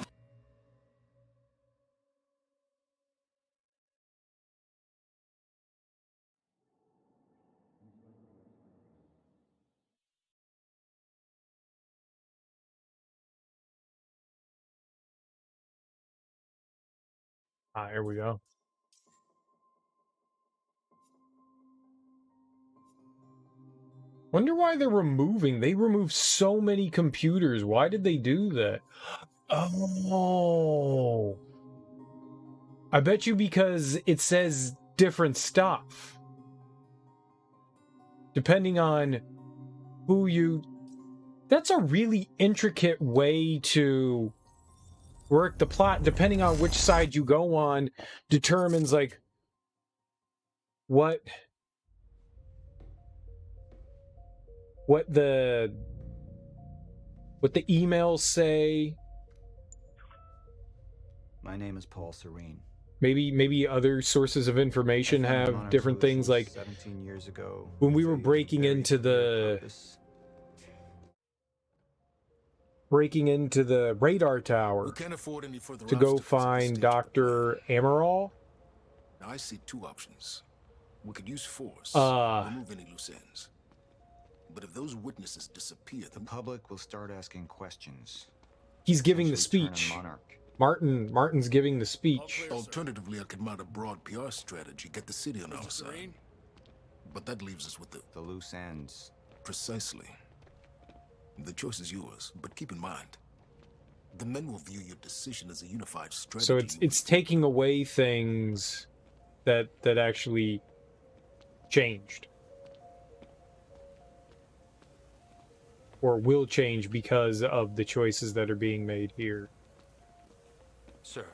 Ah, here we go. Wonder why they're removing. They removed so many computers. Why did they do that? Oh. I bet you because it says different stuff. Depending on who you... That's a really intricate way to work the plot. Depending on which side you go on determines, like, what the emails say. My name is Paul Serene. Maybe other sources of information have different things, like 17 years ago, when we were breaking into the radar tower to go find Dr. Amaral. Now I see two options. We could use force, remove any loose ends. But if those witnesses disappear, the public will start asking questions. He's giving the speech. Martin's giving the speech. Alternatively, I could mount a broad PR strategy, get the city on our side. But that leaves us with the loose ends. Precisely. The choice is yours, but keep in mind, the men will view your decision as a unified strategy. So it's taking away things that actually changed. Or will change because of the choices that are being made here. Sir.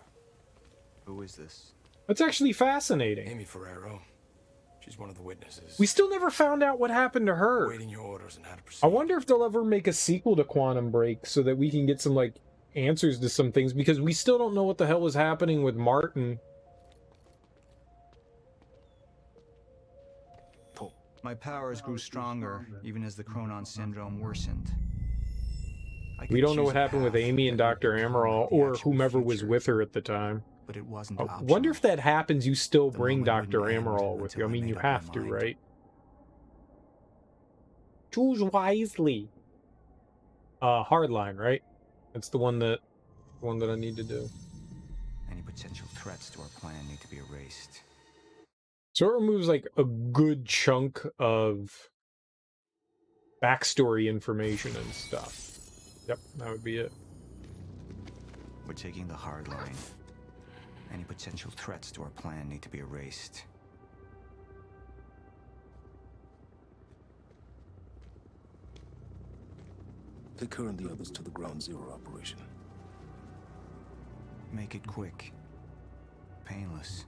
Who is this? That's actually fascinating. Amy Ferrero. She's one of the witnesses. We still never found out what happened to her. Waiting your orders and how to proceed. I wonder if they'll ever make a sequel to Quantum Break so that we can get some, like, answers to some things, because we still don't know what the hell was happening with Martin. My powers grew stronger, even as the Chronon syndrome worsened. We don't know what happened with Amy and Dr. Amaral, or whomever was with her at the time. But it wasn't I wonder if that happens, you still bring Dr. Amaral with you. I mean, you have to, right? Choose wisely. Hardline, right? That's the one that I need to do. Any potential threats to our plan need to be erased. So it removes, like, a good chunk of backstory information and stuff. Yep, that would be it. We're taking the hard line. Any potential threats to our plan need to be erased. Take her and the others to the Ground Zero operation. Make it quick. Painless.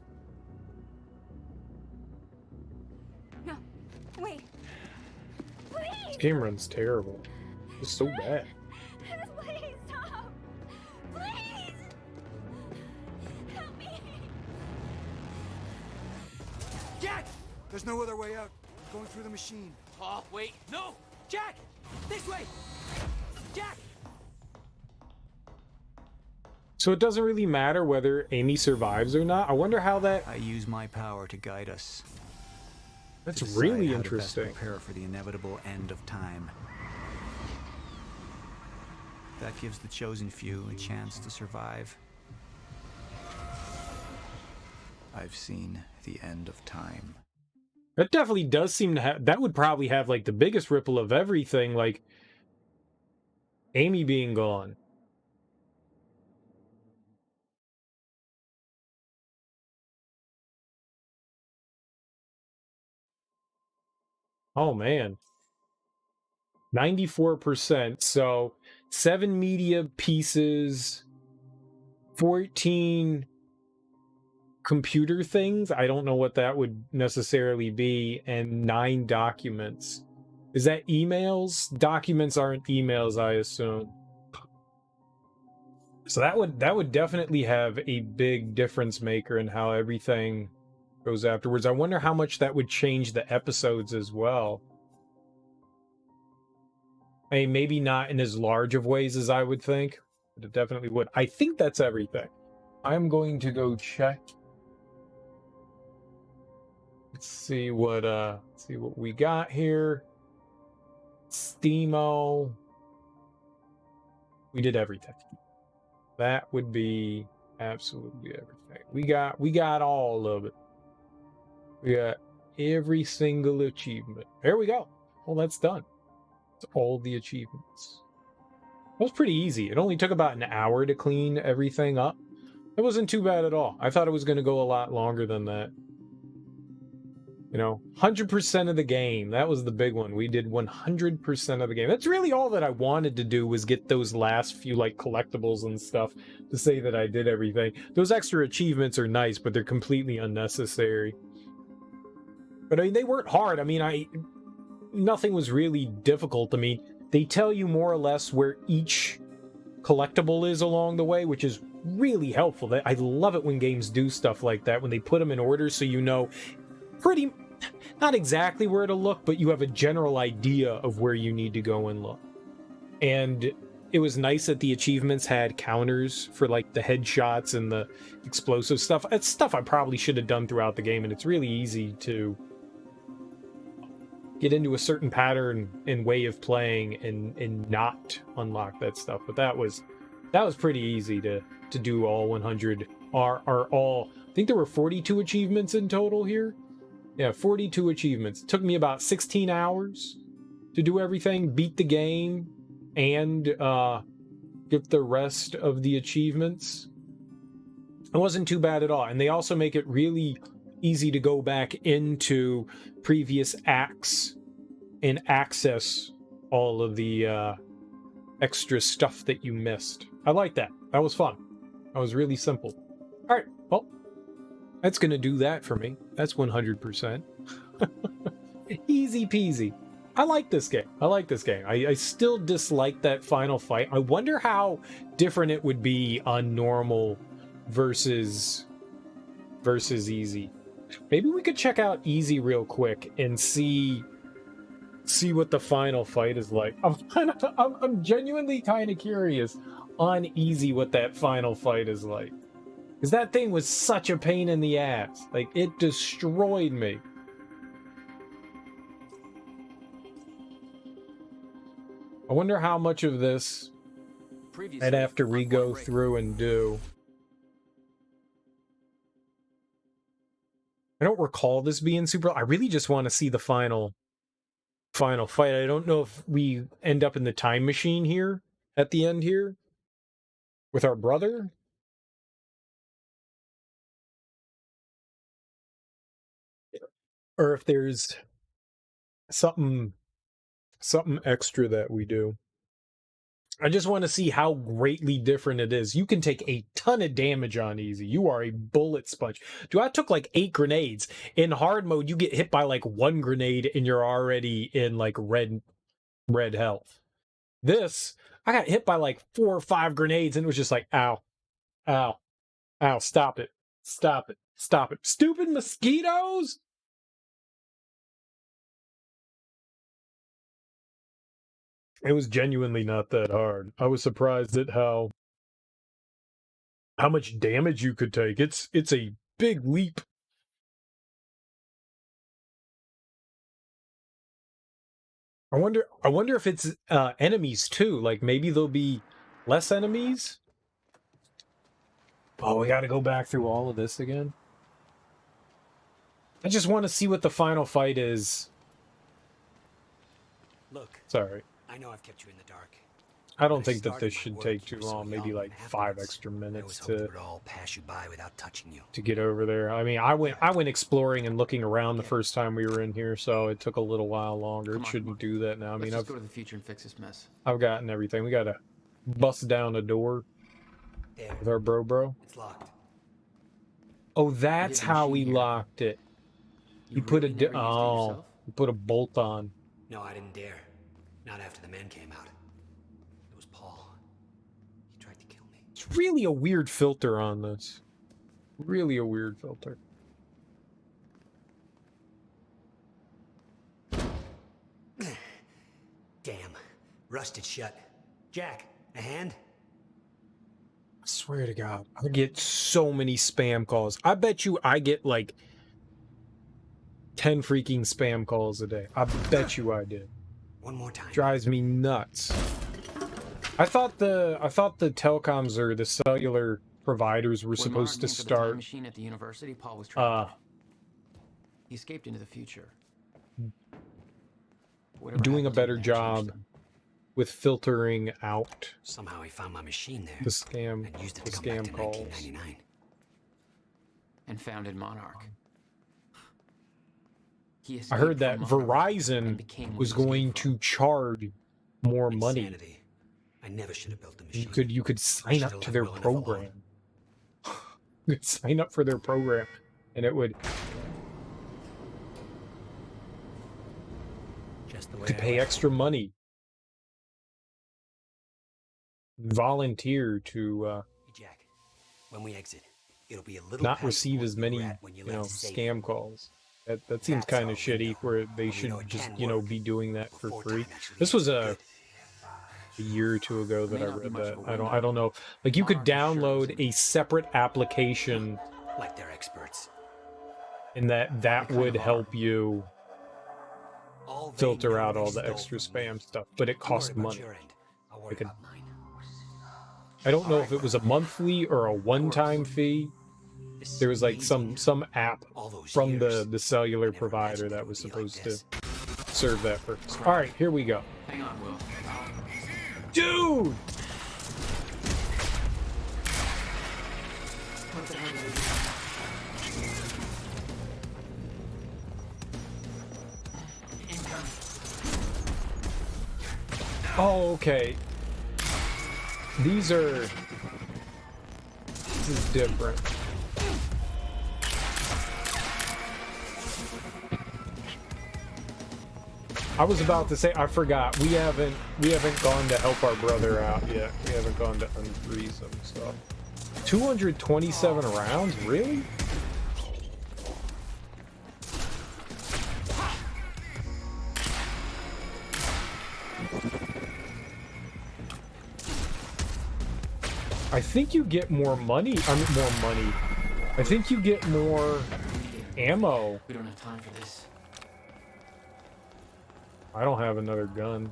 No, wait. Please! This game runs terrible. It's so bad. Please stop! Please! Help me! Jack! There's no other way out. I'm going through the machine. Oh, wait. No! Jack! This way! Jack! So it doesn't really matter whether Amy survives or not. I wonder how that... I use my power to guide us. That's really interesting. Prepare for the inevitable end of time. That gives the chosen few a chance to survive. I've seen the end of time. That definitely does seem to have... That would probably have, like, the biggest ripple of everything. Like, Amy being gone. Oh man. 94%. So 7 media pieces, 14 computer things. I don't know what that would necessarily be, and 9 documents. Is that emails? Documents aren't emails, I assume. So that would definitely have a big difference maker in how everything goes afterwards. I wonder how much that would change the episodes as well. I mean, maybe not in as large of ways as I would think, but it definitely would. I think that's everything. I'm going to go check. Let's see what we got here. Steamo. We did everything. That would be absolutely everything. We got all of it. We got every single achievement. There we go. Well, that's done. That's all the achievements. That was pretty easy. It only took about an hour to clean everything up. It wasn't too bad at all. I thought it was going to go a lot longer than that. You know, 100% of the game. That was the big one. We did 100% of the game. That's really all that I wanted to do, was get those last few, like, collectibles and stuff to say that I did everything. Those extra achievements are nice, but they're completely unnecessary. But I mean, they weren't hard. I mean, nothing was really difficult. I mean, they tell you more or less where each collectible is along the way, which is really helpful. I love it when games do stuff like that, when they put them in order so you know pretty, not exactly where to look, but you have a general idea of where you need to go and look. And it was nice that the achievements had counters for, like, the headshots and the explosive stuff. It's stuff I probably should have done throughout the game, and it's really easy to get into a certain pattern and way of playing and not unlock that stuff. But that was pretty easy to do all 100 are all. I think there were 42 achievements in total here. Yeah, 42 achievements. It took me about 16 hours to do everything, beat the game, and get the rest of the achievements. It wasn't too bad at all. And they also make it really easy to go back into previous acts and access all of the extra stuff that you missed. I like that. That was fun. That was really simple. All right, well, that's going to do that for me. That's 100%. Easy peasy. I like this game. I like this game. I still dislike that final fight. I wonder how different it would be on normal versus easy. Maybe we could check out easy real quick and see what the final fight is like. I'm genuinely kind of curious on easy what that final fight is like. Because that thing was such a pain in the ass. Like, it destroyed me. I wonder how much of this I'd have to re-go through and do. I don't recall this being super. I really just want to see the final fight. I don't know if we end up in the time machine here at the end here with our brother. Or if there's something extra that we do. I just want to see how greatly different it is. You can take a ton of damage on easy. You are a bullet sponge. Dude, I took like 8 grenades. In hard mode, you get hit by like 1 grenade and you're already in like red health. This, I got hit by like 4 or 5 grenades and it was just like, ow, ow, ow, stop it, stop it, stop it. Stupid mosquitoes! It was genuinely not that hard. I was surprised at how much damage you could take. It's a big leap. I wonder if it's enemies too. Like maybe there'll be less enemies. Oh, we got to go back through all of this again. I just want to see what the final fight is. Look. Sorry. I know I've kept you in the dark. I don't think that this should take too long. Maybe like 5 extra minutes to pass you by without touching you. to get over there. I mean, I went exploring and looking around the first time we were in here, so it took a little while longer. It shouldn't do that now. I mean, Let's just go to the future and fix this mess. I've gotten everything. We gotta bust down a door with our bro. It's locked. Oh, that's how we locked it. He put really never used it yourself? he put a bolt on. No, I didn't dare. Not after the man came out. It was Paul. He tried to kill me. It's really a weird filter on this. Really a weird filter. Damn. Rusted shut. Jack, a hand? I swear to God, I get so many spam calls. I bet you I get like 10 freaking spam calls a day. I bet you I did. One more time. Drives me nuts. I thought the telecoms or the cellular providers were supposed to start Machine at the university, Paul was trying. He escaped into the future. Whatever doing a happened to better him, job with filtering out Somehow he found my machine there. the scam and used it the to come back scam to calls. 1999. and founded Monarch. He I heard escaped that from Monarch and Verizon became what was he escaped going from. to charge more money. Insanity. I never should have built the machine. You could sign up to their Will never want. program. You could sign up for their program, and it would Just the way could I pay left. extra money. Volunteer to Hey, Jack, when we exit, it'll be a little not past receive the as point many, we were at when you you know, left safe. scam calls. That seems That's kind all of we shitty. know. Where they But we should know it just, can you know, work be doing that for before free. time actually This was gets a year or two ago that May I not be read much that. of a I don't know. Like you could Monarch is sure download isn't. a separate application, like they're experts. and that kind would of help you All they filter know out they all the stole extra from me. spam stuff, but it Don't worry costs about money. your end. I'll worry Like a- about mine. I don't know if it was a monthly or a one-time fee. This There was like is some amazing. app All those from years, the cellular I never provider imagined it that would was be like supposed this. to serve that purpose. All right, here we go. Hang on, Will. Dude! What the hell did they do? Oh, okay. This is different. I was about to say, I forgot. We haven't gone to help our brother out yet. We haven't gone to unfreeze some stuff. 227 rounds? Really? I think you get more money. I mean, more money. I think you get more ammo. We don't have time for this. I don't have another gun.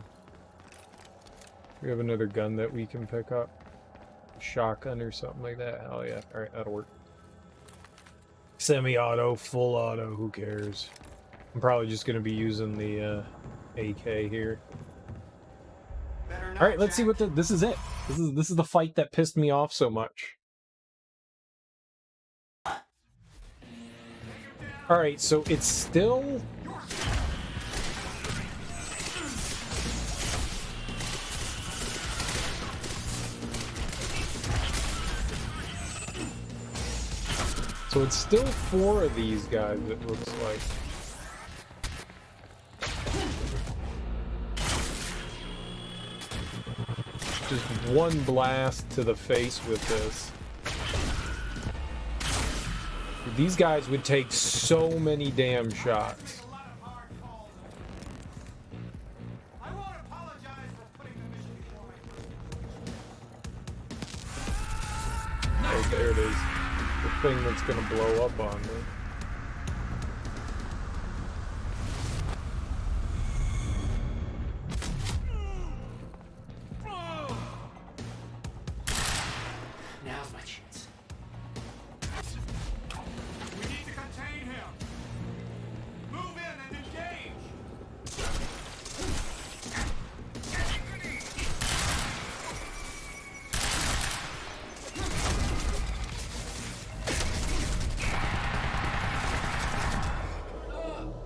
We have another gun that we can pick up. Shotgun or something like that. Hell yeah. Alright, that'll work. Semi-auto, full auto, who cares? I'm probably just going to be using the AK here. Alright, let's see what this is it. This is the fight that pissed me off so much. Alright, so it's still... So it's still 4 of these guys, it looks like. Just one blast to the face with this. These guys would take so many damn shots. Oh, there it is. The thing that's gonna blow up on me. Now's my chance. We need to contain him. Move in and engage.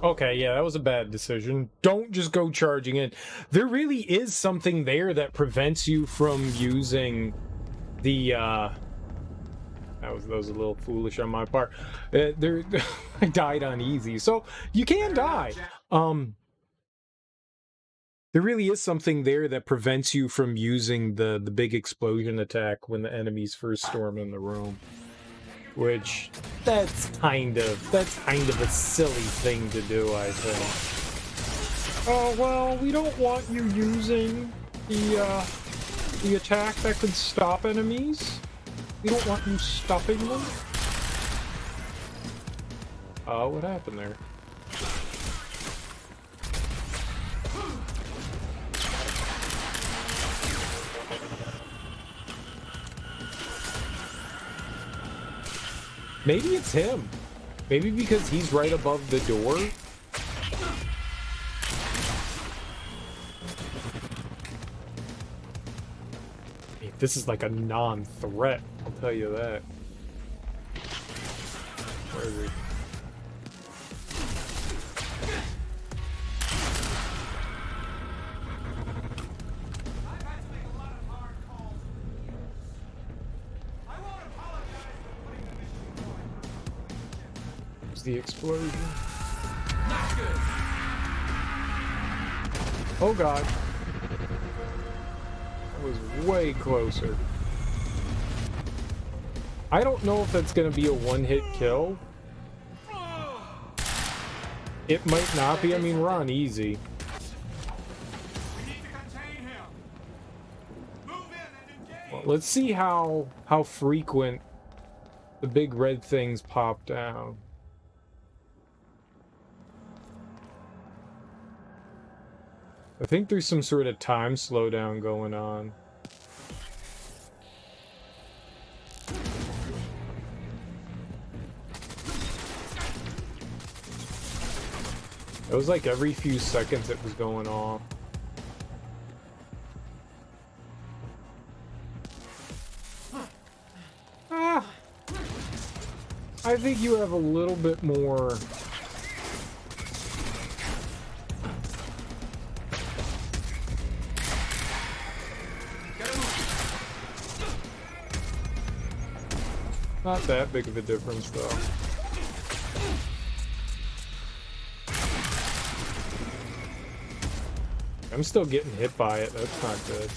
Okay, yeah, that was a bad decision. Don't just go charging in. There really is something there that prevents you from using the, that was a little foolish on my part. There, I died on easy, so you can die. There really is something there that prevents you from using the big explosion attack when the enemies first storm in the room. Which, that's kind of a silly thing to do, I think. Oh, well, we don't want you using the attack that could stop enemies. We don't want you stopping them. Oh, what happened there? Maybe it's him. Maybe because he's right above the door. This is like a non-threat, I'll tell you that. Where is he? There's the explosion. Oh god. Was way closer. I don't know if that's gonna be a one-hit kill. It might not be. I mean, we're on easy. Well, let's see how frequent the big red things pop down. I think there's some sort of time slowdown going on. It was like every few seconds it was going off. Ah, I think you have a little bit more. Not that big of a difference, though. I'm still getting hit by it. That's not good.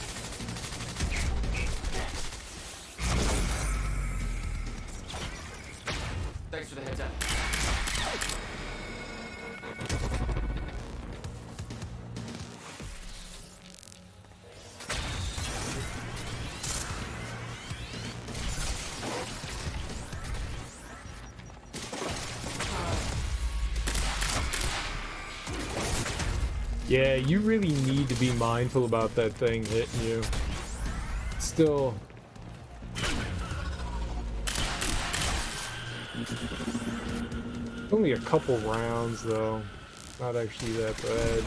Thanks for the heads up. Yeah, you really need to be mindful about that thing hitting you. Still. Only a couple rounds, though. Not actually that bad.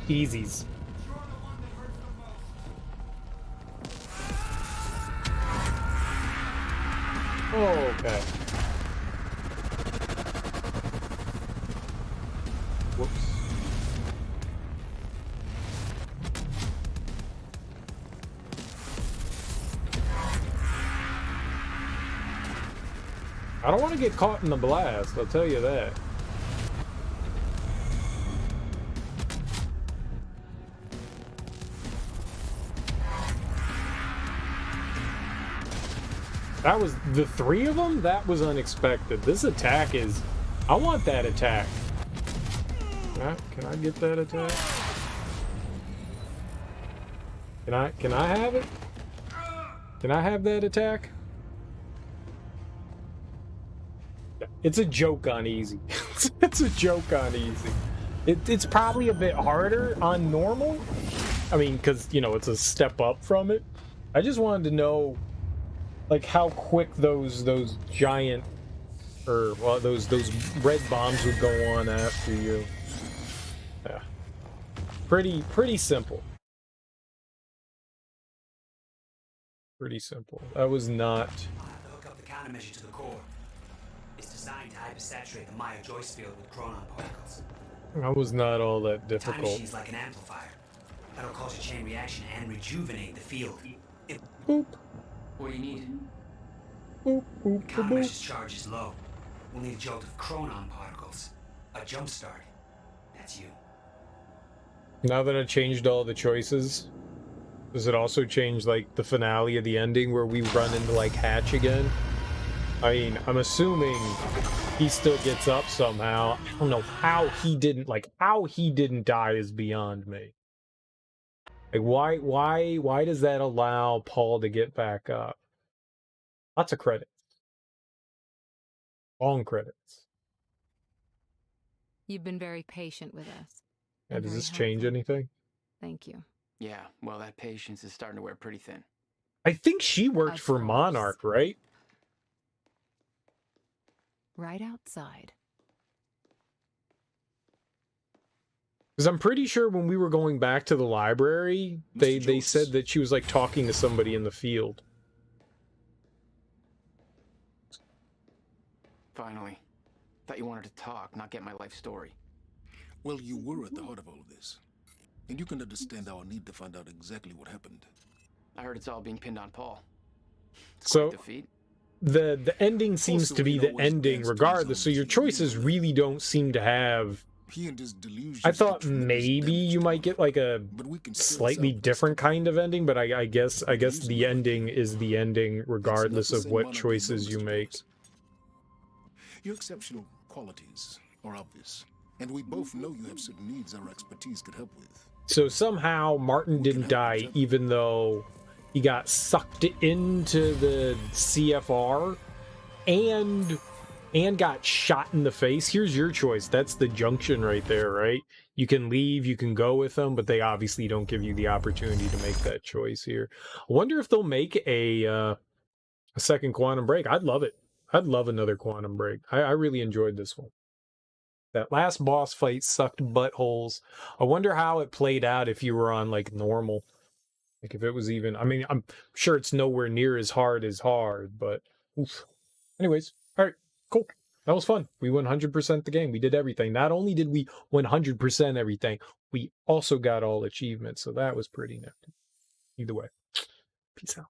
Easies. Oh, okay. Whoops. I don't want to get caught in the blast, I'll tell you that. That was the three of them? That was unexpected. This attack is... I want that attack. Can I get that attack? Can I have it? Can I have that attack? It's a joke on easy. It's a joke on easy. It's probably a bit harder on normal. I mean, because, you know, it's a step up from it. I just wanted to know, like, how quick those giant, or, well, those red bombs would go on after you. Yeah. Pretty simple. Pretty simple. That was not... I'll have to hook up the countermeasure to the core. It's designed to hypersaturate the Maya Joyce field with chronon particles. That was not all that Time difficult. machine's like an amplifier. That'll cause a chain reaction and rejuvenate the field. Boop. What do you need? Boop, boop, The boop, boop. countermeasure's charge is low. We'll need a jolt of chronon particles. A jump start. That's you. Now that I changed all the choices, does it also change, like, the finale of the ending where we run into, like, Hatch again? I mean, I'm assuming he still gets up somehow. I don't know how he didn't, like, how he didn't die is beyond me. Like, why does that allow Paul to get back up? Lots of credits. Long credits. You've been very patient with us. Yeah, and does very this change helpful. anything? Thank you. Yeah, well, that patience is starting to wear pretty thin. I think she worked Of for course. Monarch, right? Right outside. Because I'm pretty sure when we were going back to the library, they said that she was, like, talking to somebody in the field. Finally. Thought you wanted to talk, not get my life story. Well, you were at the heart of all of this. And you can understand our need to find out exactly what happened. I heard it's all being pinned on Paul. It's So, quite a defeat. the ending seems Also, to be he the always ending danced regardless, his so own your tune, choices you know that. really don't seem to have... He and his delusions I thought did tremendous maybe damage you to might us. get, like, a But we can still slightly salvage different together. kind of ending, but I guess the ending is the ending regardless the of same what monarch choices as you Mr. make. Joyce. Your exceptional qualities are obvious, and we both know you have certain needs our expertise could help with. So somehow Martin didn't die even though he got sucked into the CFR and got shot in the face. Here's your choice. That's the junction right there, right? You can leave, you can go with them, but they obviously don't give you the opportunity to make that choice here. I wonder if they'll make a second Quantum Break. I'd love it. I'd love another Quantum Break. I really enjoyed this one. That last boss fight sucked buttholes. I wonder how it played out if you were on, like, normal. Like, if it was even... I mean, I'm sure it's nowhere near as hard, but... Oof. Anyways, alright, cool. That was fun. We 100% the game. We did everything. Not only did we 100% everything, we also got all achievements, so that was pretty nifty. Either way, peace out.